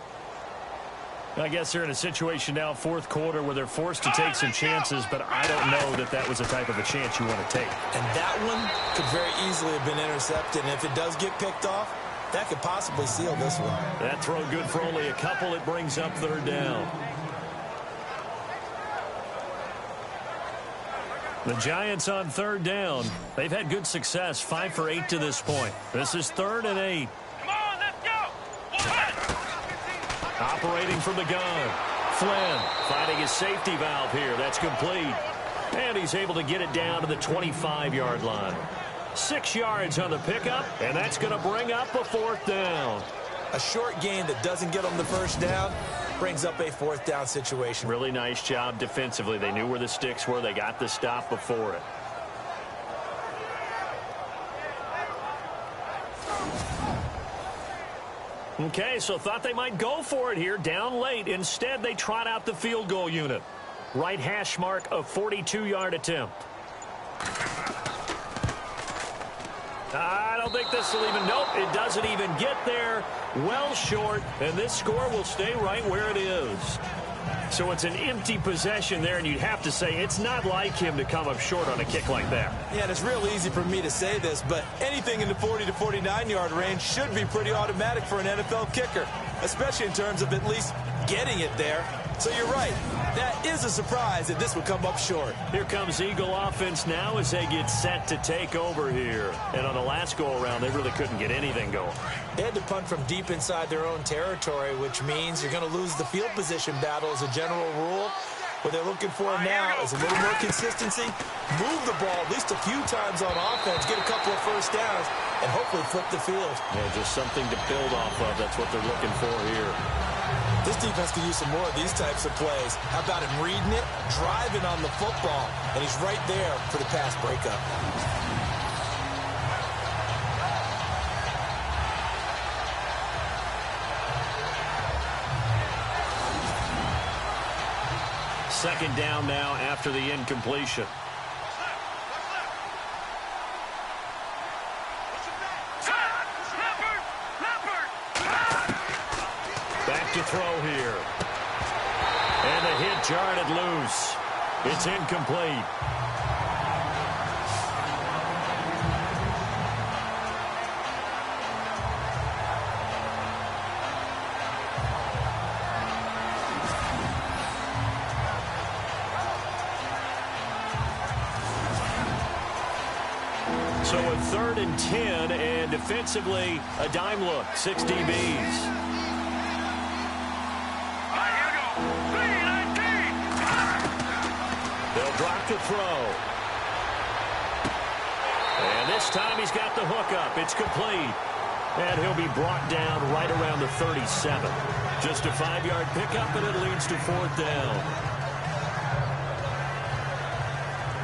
[SPEAKER 2] I guess they're in a situation now, 4th quarter, where they're forced to take some chances, but I don't know that that was the type of a chance you want to take.
[SPEAKER 4] And that one could very easily have been intercepted. And if it does get picked off, that could possibly seal this one.
[SPEAKER 2] That throw good for only a couple. It brings up 3rd down. The Giants on 3rd down. They've had good success, 5 for 8 to this point. This is 3rd and 8.
[SPEAKER 5] Come on, let's go.
[SPEAKER 2] Operating from the gun. Flynn finding his safety valve here. That's complete. And he's able to get it down to the 25-yard line. 6 yards on the pickup, and that's going to bring up a 4th down.
[SPEAKER 4] A short gain that doesn't get them the 1st down brings up a 4th down situation.
[SPEAKER 2] Really nice job defensively. They knew where the sticks were. They got the stop before it. Okay, so thought they might go for it here, down late. Instead, they trot out the field goal unit. Right hash mark, a 42-yard attempt. I don't think this will even, nope, it doesn't even get there. Well short, and this score will stay right where it is. So it's an empty possession there, and you'd have to say it's not like him to come up short on a kick like that.
[SPEAKER 4] Yeah, and it's real easy for me to say this, but anything in the 40 to 49-yard range should be pretty automatic for an NFL kicker, especially in terms of at least getting it there. So you're right. That is a surprise that this would come up short.
[SPEAKER 2] Here comes Eagle offense now as they get set to take over here. And on the last go-around, they really couldn't get anything going.
[SPEAKER 4] They had to punt from deep inside their own territory, which means you're going to lose the field position battle as a general rule. What they're looking for now is a little more consistency, move the ball at least a few times on offense, get a couple of 1st downs, and hopefully flip the field.
[SPEAKER 2] Yeah, just something to build off of. That's what they're looking for here.
[SPEAKER 4] This defense could use some more of these types of plays. How about him reading it, driving on the football, and he's right there for the pass breakup.
[SPEAKER 2] Second down now after the incompletion. Back to throw here. And the hit jarred it loose. It's incomplete. So a 3rd and 10, and defensively, a dime look, 6 DBs. They'll drop to throw. This time he's got the hook up. It's complete. And he'll be brought down right around the 37. Just a 5-yard pickup, and it leads to 4th down.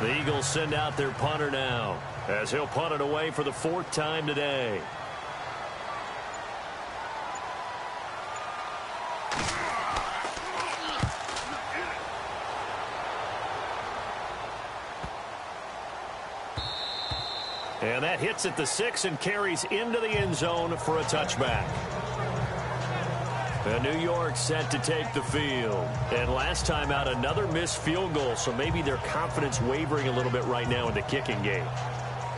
[SPEAKER 2] The Eagles send out their punter now, as he'll punt it away for the 4th time today. And that hits at the 6 and carries into the end zone for a touchback. And New York set to take the field. And last time out, another missed field goal, so maybe their confidence wavering a little bit right now in the kicking game.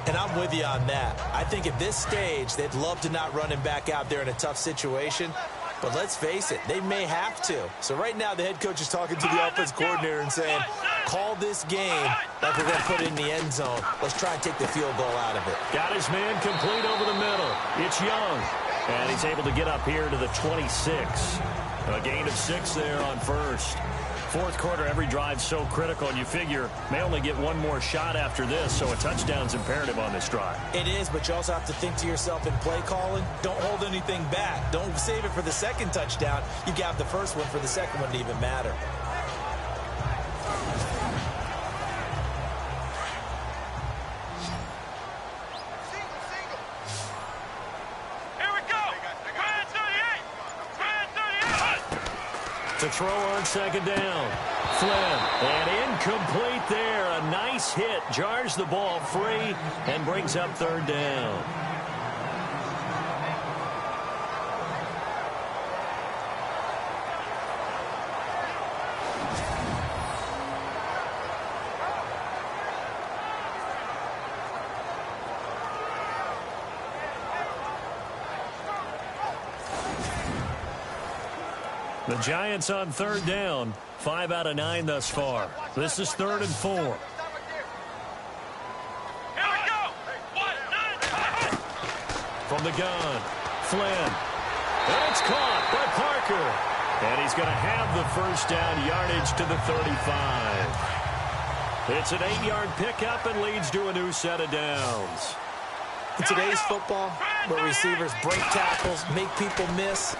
[SPEAKER 4] And I'm with you on that. I think at this stage, they'd love to not run him back out there in a tough situation. But let's face it, they may have to. So right now, the head coach is talking to the offense coordinator and saying, call this game like we're going to put it in the end zone. Let's try and take the field goal out of it.
[SPEAKER 2] Got his man complete over the middle. It's Young. And he's able to get up here to the 26. A gain of 6 there on first. Fourth quarter, every drive's so critical, and you figure may only get one more shot after this, so a touchdown's imperative on this drive.
[SPEAKER 4] It is, but you also have to think to yourself in play calling, don't hold anything back. Don't save it for the second touchdown. You got the first one for the second one to even matter.
[SPEAKER 2] To throw on second down. Flynn, and incomplete there. A nice hit. Jars the ball free and brings up 3rd down. The Giants on 3rd down. 5 out of 9 thus far. This is 3rd and 4.
[SPEAKER 5] Here we go.
[SPEAKER 2] From the gun, Flynn. And it's caught by Parker. And he's going to have the first down, yardage to the 35. It's an 8-yard pickup and leads to a new set of downs.
[SPEAKER 4] In today's football, where receivers break tackles, make people miss,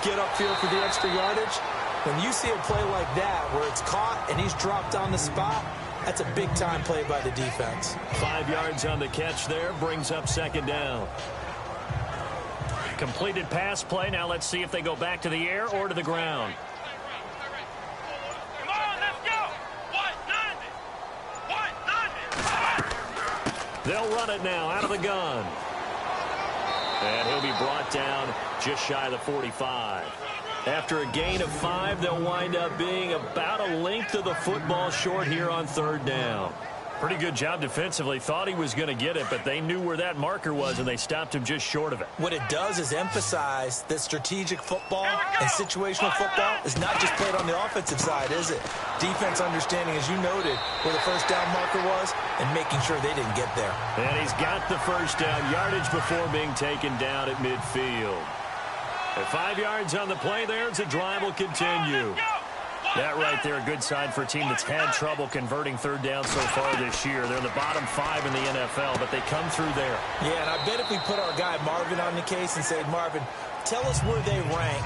[SPEAKER 4] get upfield for the extra yardage, when you see a play like that where it's caught and he's dropped on the spot, that's a big-time play by the defense.
[SPEAKER 2] 5 yards on the catch there, brings up 2nd down. Completed pass play. Now let's see if they go back to the air or to the ground.
[SPEAKER 5] Come on, let's go. 190.
[SPEAKER 2] They'll run it now out of the gun. And he'll be brought down just shy of the 45. After a gain of 5, they'll wind up being about a length of the football short here on 3rd down. Pretty good job defensively. Thought he was going to get it, but they knew where that marker was, and they stopped him just short of it.
[SPEAKER 4] What it does is emphasize that strategic football and situational football is not just played on the offensive side, is it? Defense understanding, as you noted, where the first down marker was and making sure they didn't get there.
[SPEAKER 2] And he's got the first down, yardage before being taken down at midfield. At 5 yards on the play there, as the drive will continue. That right there, a good sign for a team that's had trouble converting 3rd down so far this year. They're in the bottom 5 in the NFL, but they come through there.
[SPEAKER 4] Yeah, and I bet if we put our guy Marvin on the case and say, Marvin, tell us where they rank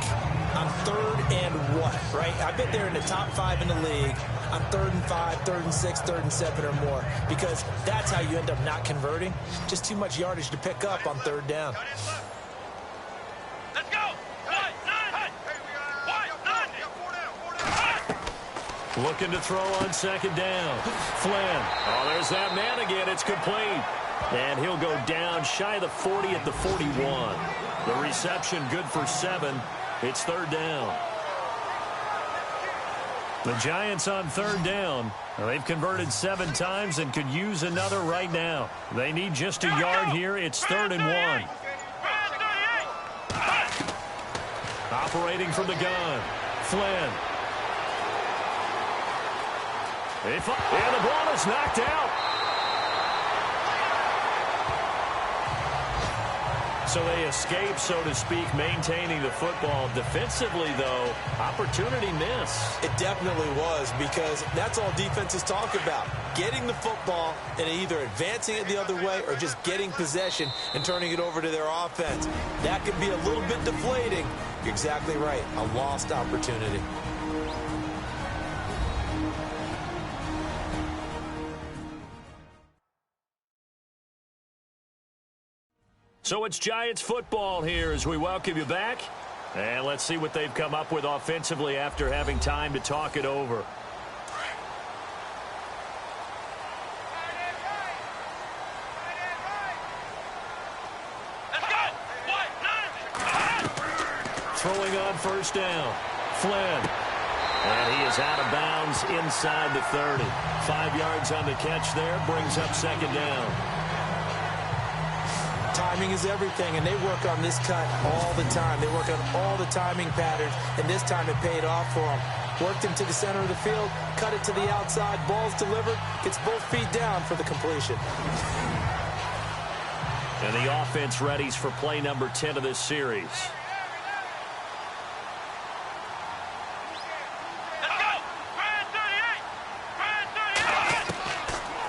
[SPEAKER 4] on 3rd and what, right? I bet they're in the top 5 in the league on 3rd and 5, 3rd and 6, 3rd and 7 or more, because that's how you end up not converting. Just too much yardage to pick up on 3rd down.
[SPEAKER 5] Let's go. 190.
[SPEAKER 2] Looking to throw on 2nd down. Flynn. Oh, there's that man again. It's complete. And he'll go down shy of the 40 at the 41. The reception good for 7. It's 3rd down. The Giants on 3rd down. They've converted 7 times and could use another right now. They need just a yard here. It's 3rd and 1. Operating from the gun. Flynn. And the ball is knocked out. So they escape, so to speak, maintaining the football. Defensively, though, opportunity miss.
[SPEAKER 4] It definitely was, because that's all defenses talk about. Getting the football and either advancing it the other way or just getting possession and turning it over to their offense. That could be a little bit deflating. You're exactly right. A lost opportunity.
[SPEAKER 2] So it's Giants football here as we welcome you back. And let's see what they've come up with offensively after having time to talk it over. Throwing on first down, Flynn. And he is out of bounds inside the 30. 5 yards on the catch there, brings up second down.
[SPEAKER 4] Timing is everything, and they work on this cut all the time. They work on all the timing patterns, and this time it paid off for them. Worked him to the center of the field, cut it to the outside, ball's delivered, gets both feet down for the completion.
[SPEAKER 2] And the offense readies for play number 10 of this series.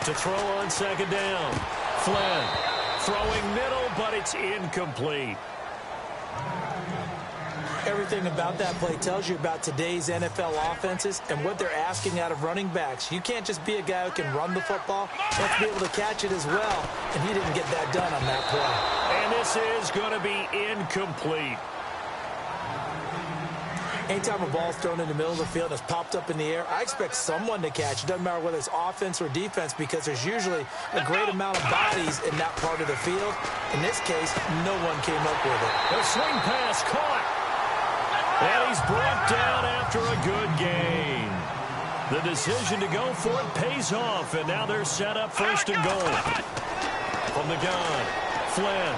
[SPEAKER 2] To throw on second down, Flynn. Throwing middle, but it's incomplete.
[SPEAKER 4] Everything about that play tells you about today's NFL offenses and what they're asking out of running backs. You can't just be a guy who can run the football. You have to be able to catch it as well, and he didn't get that done on that play.
[SPEAKER 2] And this is going to be incomplete.
[SPEAKER 4] Anytime a ball's thrown in the middle of the field and it's popped up in the air, I expect someone to catch it. Doesn't matter whether it's offense or defense, because there's usually a great amount of bodies in that part of the field. In this case, no one came up with it.
[SPEAKER 2] The swing pass caught. And he's brought down after a good gain. The decision to go for it pays off, and now they're set up first and goal. From the gun, Flynn.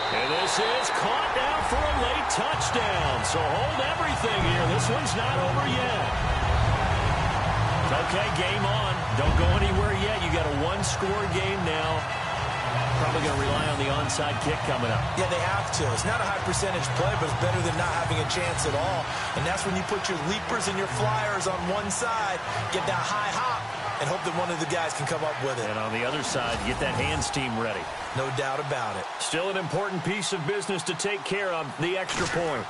[SPEAKER 2] And this is caught now for a late touchdown. So hold everything here. This one's not over yet. Okay, game on. Don't go anywhere yet. You got a one-score game now. Probably going to rely on the onside kick coming up.
[SPEAKER 4] Yeah, they have to. It's not a high-percentage play, but it's better than not having a chance at all. And that's when you put your leapers and your flyers on one side, get that high hop, and hope that one of the guys can come up with it.
[SPEAKER 2] And on the other side, get that hands team ready.
[SPEAKER 4] No doubt about it.
[SPEAKER 2] Still an important piece of business to take care of, the extra point.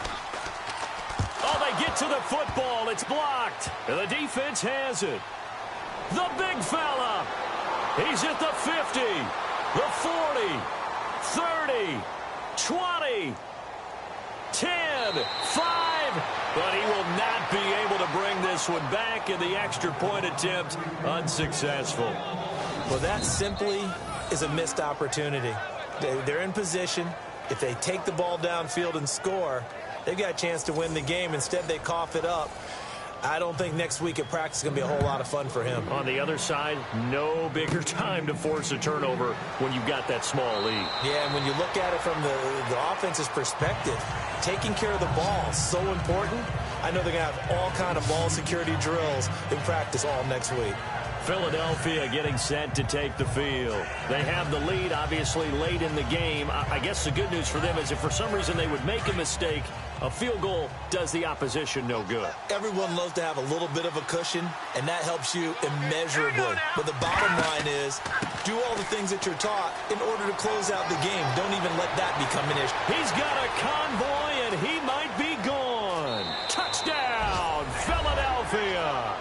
[SPEAKER 2] Oh, they get to the football. It's blocked. And the defense has it. The big fella. He's at the 50, the 40, 30, 20, 10, 5. But he will not be able to bring this one back, and the extra point attempt unsuccessful.
[SPEAKER 4] Well, that simply is a missed opportunity. They're in position. If they take the ball downfield and score, they've got a chance to win the game. Instead, they cough it up. I don't think next week at practice is going to be a whole lot of fun for him.
[SPEAKER 2] On the other side, no bigger time to force a turnover when you've got that small lead.
[SPEAKER 4] Yeah, and when you look at it from the offense's perspective, taking care of the ball is so important. I know they're going to have all kind of ball security drills in practice all next week.
[SPEAKER 2] Philadelphia getting set to take the field. They have the lead, obviously, late in the game. I guess the good news for them is if for some reason they would make a mistake, a field goal does the opposition no good.
[SPEAKER 4] Everyone loves to have a little bit of a cushion, and that helps you immeasurably. But the bottom line is, do all the things that you're taught in order to close out the game. Don't even let that become an issue.
[SPEAKER 2] He's got a convoy, and he might be gone. Touchdown, Philadelphia.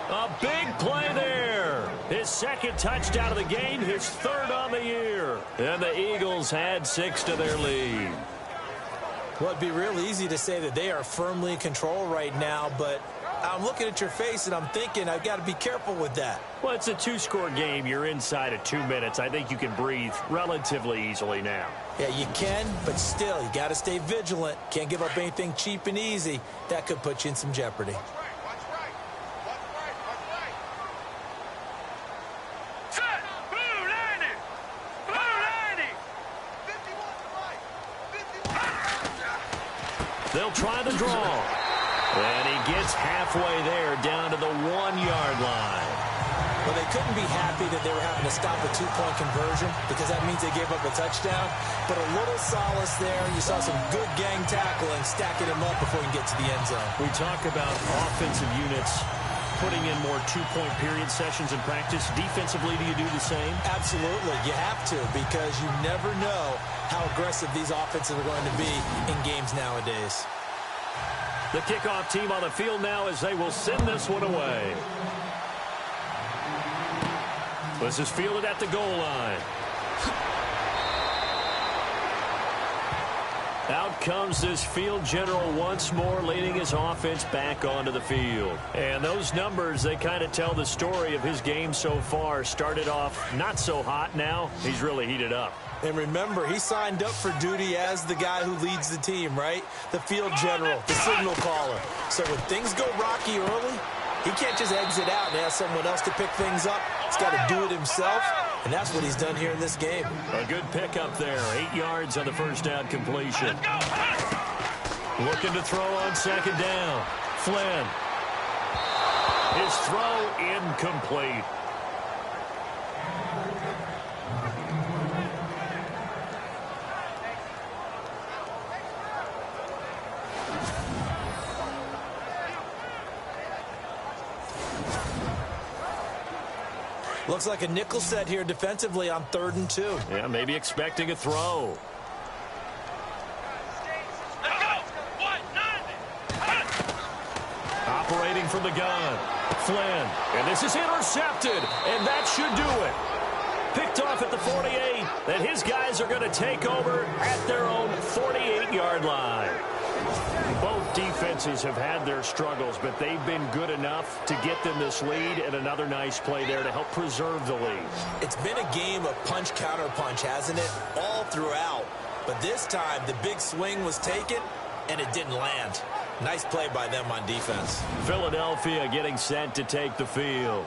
[SPEAKER 2] A big play there. His second touchdown of the game, his third on the year. And the Eagles add 6 to their lead.
[SPEAKER 4] Well, it'd be real easy to say that they are firmly in control right now, but I'm looking at your face and I'm thinking I've got to be careful with that.
[SPEAKER 2] Well, it's a 2-score game. You're inside of 2 minutes. I think you can breathe relatively easily now.
[SPEAKER 4] Yeah, you can, but still, you got to stay vigilant. Can't give up anything cheap and easy. That could put you in some jeopardy.
[SPEAKER 2] They'll try the draw. And he gets halfway there down to the 1-yard line.
[SPEAKER 4] Well, they couldn't be happy that they were having to stop a two-point conversion because that means they gave up a touchdown. But a little solace there. You saw some good gang tackling, stacking him up before he can get to the end zone.
[SPEAKER 2] We talk about offensive units putting in more two-point period sessions in practice. Defensively, do you do the same?
[SPEAKER 4] Absolutely. You have to because you never know how aggressive these offenses are going to be in games nowadays.
[SPEAKER 2] The kickoff team on the field now as they will send this one away. This is fielded at the goal line. Out comes this field general once more, leading his offense back onto the field. And those numbers, they kind of tell the story of his game so far. Started off not so hot. Now he's really heated up.
[SPEAKER 4] And remember, he signed up for duty as the guy who leads the team, right? The field general, the signal caller. So when things go rocky early, he can't just exit out and ask someone else to pick things up. He's got to do it himself, and that's what he's done here in this game.
[SPEAKER 2] A good pickup there. 8 yards on the first down completion. Looking to throw on second down. Flynn. His throw incomplete.
[SPEAKER 4] Looks like a nickel set here defensively on 3rd and 2.
[SPEAKER 2] Yeah, maybe expecting a throw. Operating from the gun. Flynn. And this is intercepted. And that should do it. Picked off at the 48. And his guys are going to take over at their own 48-yard line. Both defenses have had their struggles, but they've been good enough to get them this lead, and another nice play there to help preserve the lead.
[SPEAKER 4] It's been a game of punch-counter-punch, hasn't it? All throughout. But this time, the big swing was taken, and it didn't land. Nice play by them on defense.
[SPEAKER 2] Philadelphia getting set to take the field.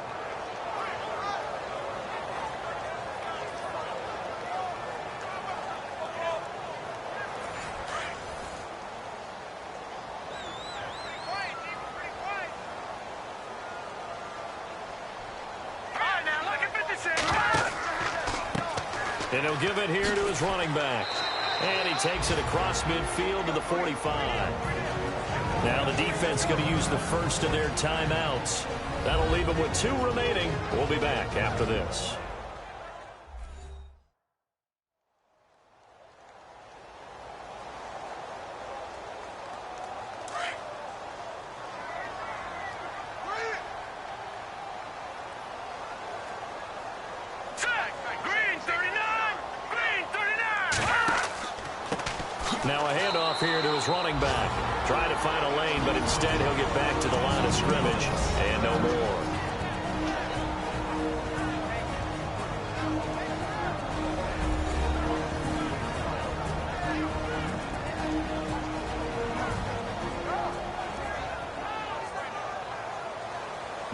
[SPEAKER 2] And he'll give it here to his running back. And he takes it across midfield to the 45. Now the defense going to use the first of their timeouts. That'll leave them with 2 remaining. We'll be back after this. Now a handoff here to his running back. Trying to find a lane, but instead he'll get back to the line of scrimmage. And no more.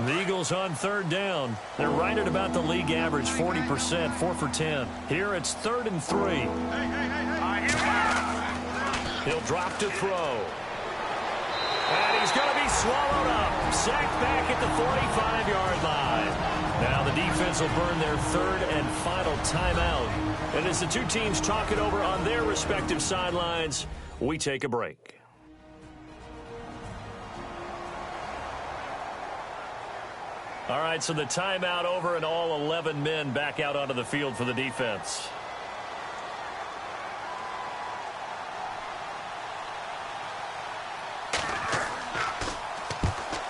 [SPEAKER 2] The Eagles on 3rd down. They're right at about the league average, 40%, 4 for 10. Here it's 3rd and 3. He'll drop to throw. And he's going to be swallowed up. Sacked back at the 45-yard line. Now the defense will burn their 3rd and final timeout. And as the two teams talk it over on their respective sidelines, we take a break. All right, so the timeout over and all 11 men back out onto the field for the defense.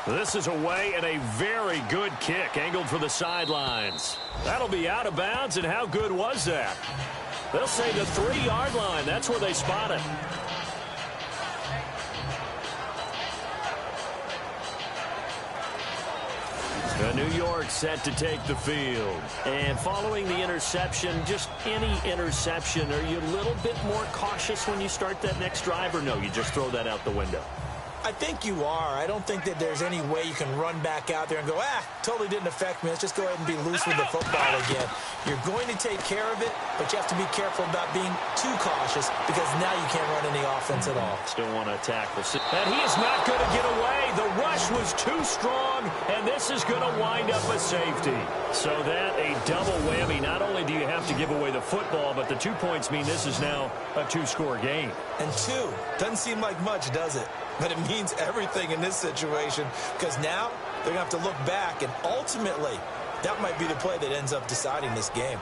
[SPEAKER 2] This is away and a very good kick angled for the sidelines. That'll be out of bounds, and how good was that? They'll say the 3-yard line. That's where they spot it. New York set to take the field. And following the interception, just any interception, are you a little bit more cautious when you start that next drive, or no, you just throw that out the window?
[SPEAKER 4] I think you are. I don't think that there's any way you can run back out there and go, totally didn't affect me. Let's just go ahead and be loose with the football again. You're going to take care of it, but you have to be careful about being too cautious because now you can't run any offense at all.
[SPEAKER 2] Still want to tackle. And he is not going to get away. The rush was too strong, and this is going to wind up a safety. So that a double whammy. Not only do you have to give away the football, but the 2 points mean this is now a two-score game.
[SPEAKER 4] And 2 doesn't seem like much, does it? But it means everything in this situation because now they're going to have to look back, and ultimately that might be the play that ends up deciding this game.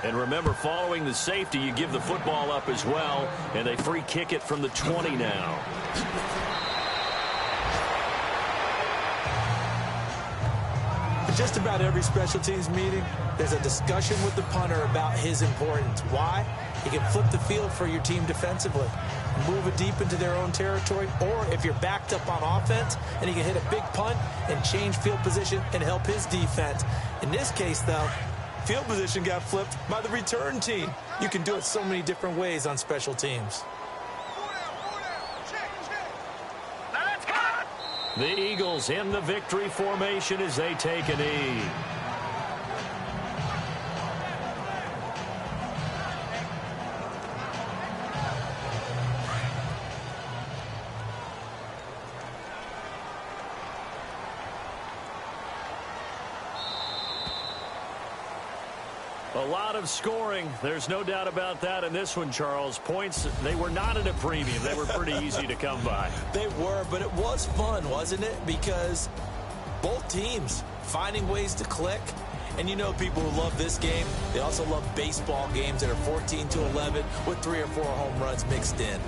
[SPEAKER 2] And remember, following the safety, you give the football up as well, and they free kick it from the 20 now.
[SPEAKER 4] Just about every special teams meeting, there's a discussion with the punter about his importance. Why? He can flip the field for your team defensively, move it deep into their own territory, or if you're backed up on offense, and he can hit a big punt and change field position and help his defense. In this case, though, field position got flipped by the return team. You can do it so many different ways on special teams.
[SPEAKER 2] The Eagles in the victory formation as they take a knee. A lot of scoring. There's no doubt about that in this one, Charles. Points, they were not at a premium. They were pretty easy to come by.
[SPEAKER 4] They were, but it was fun, wasn't it? Because both teams finding ways to click. And you know people who love this game, they also love baseball games that are 14-11 with 3 or 4 home runs mixed in.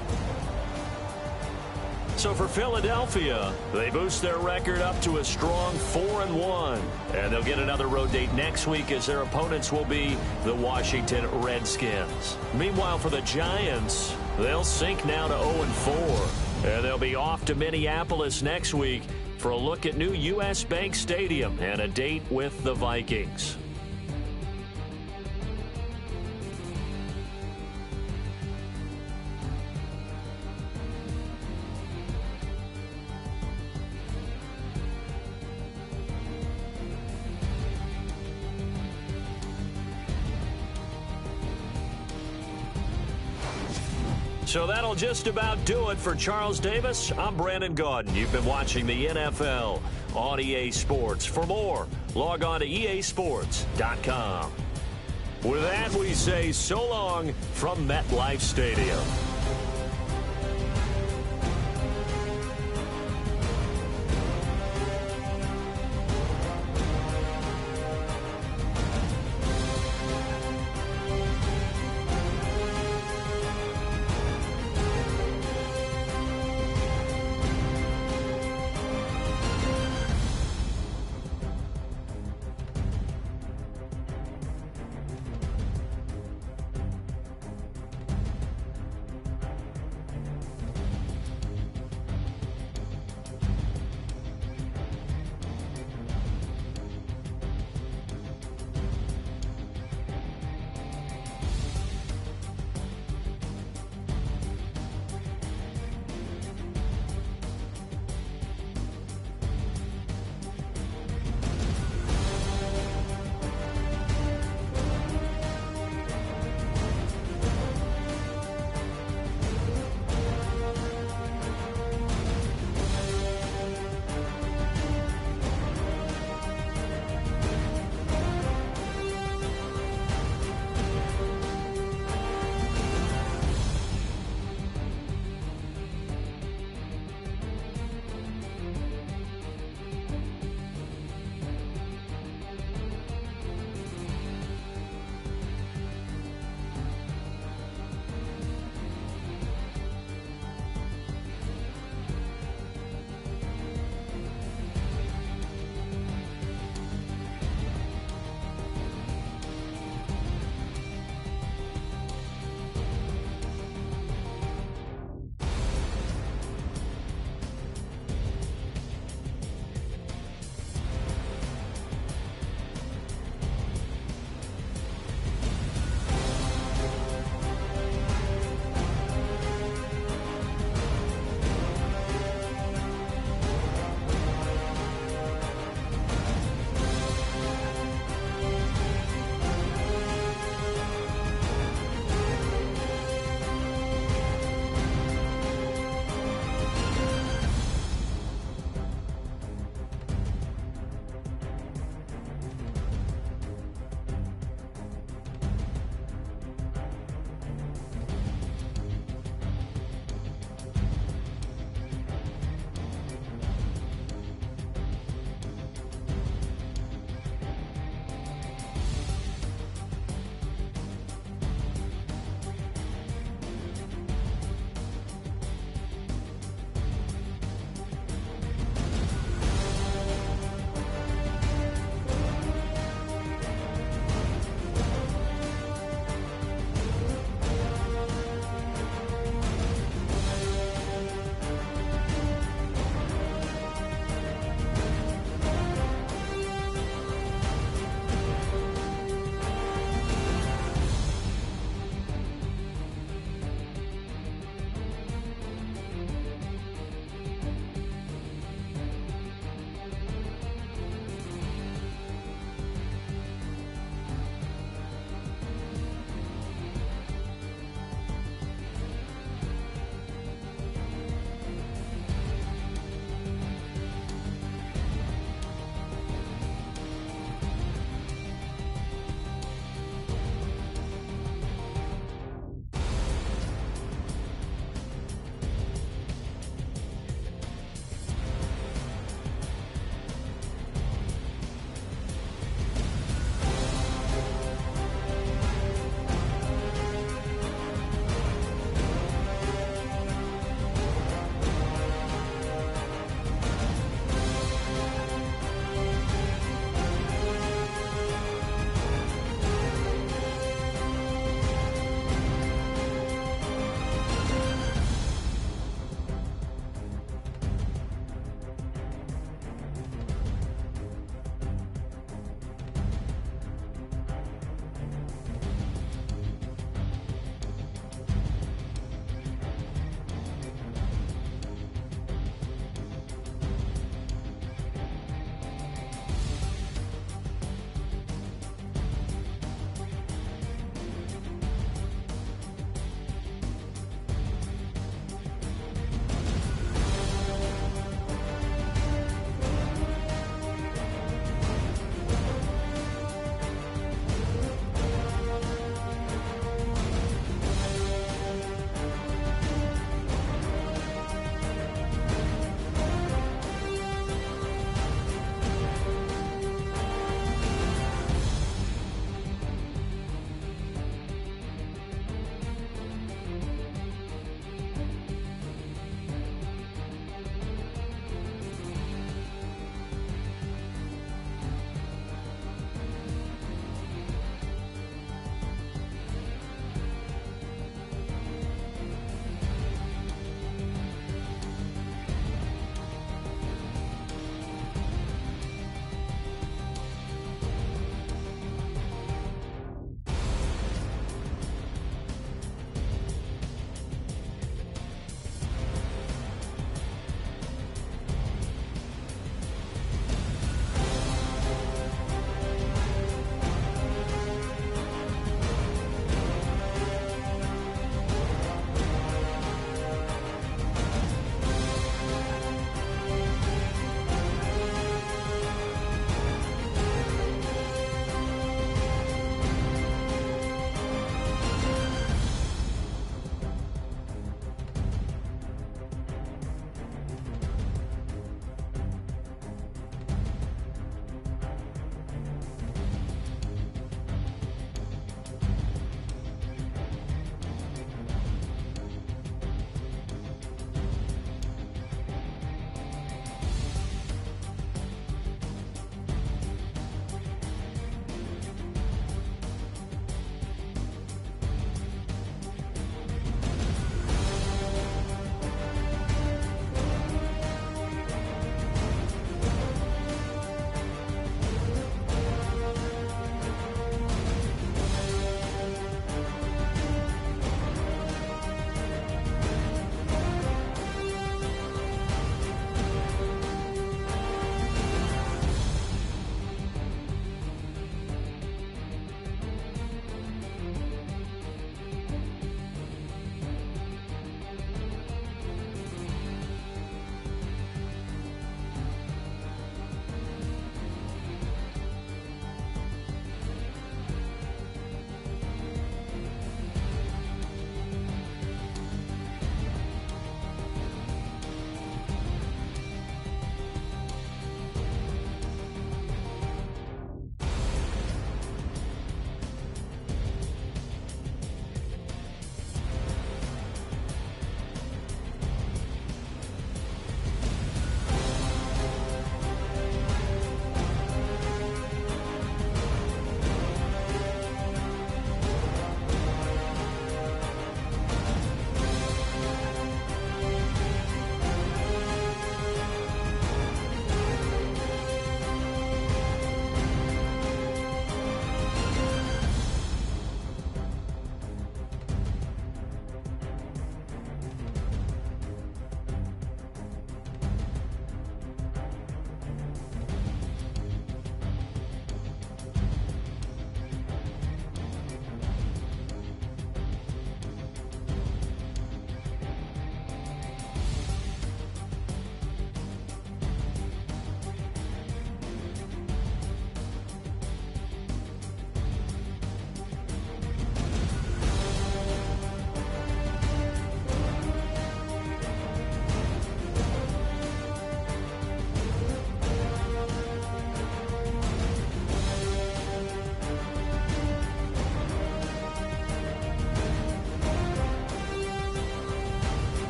[SPEAKER 2] So for Philadelphia, they boost their record up to a strong 4-1. And they'll get another road date next week as their opponents will be the Washington Redskins. Meanwhile, for the Giants, they'll sink now to 0-4. And they'll be off to Minneapolis next week for a look at new U.S. Bank Stadium and a date with the Vikings. So that'll just about do it for Charles Davis. I'm Brandon Gaudin. You've been watching the NFL on EA Sports. For more, log on to easports.com. With that, we say so long from MetLife Stadium.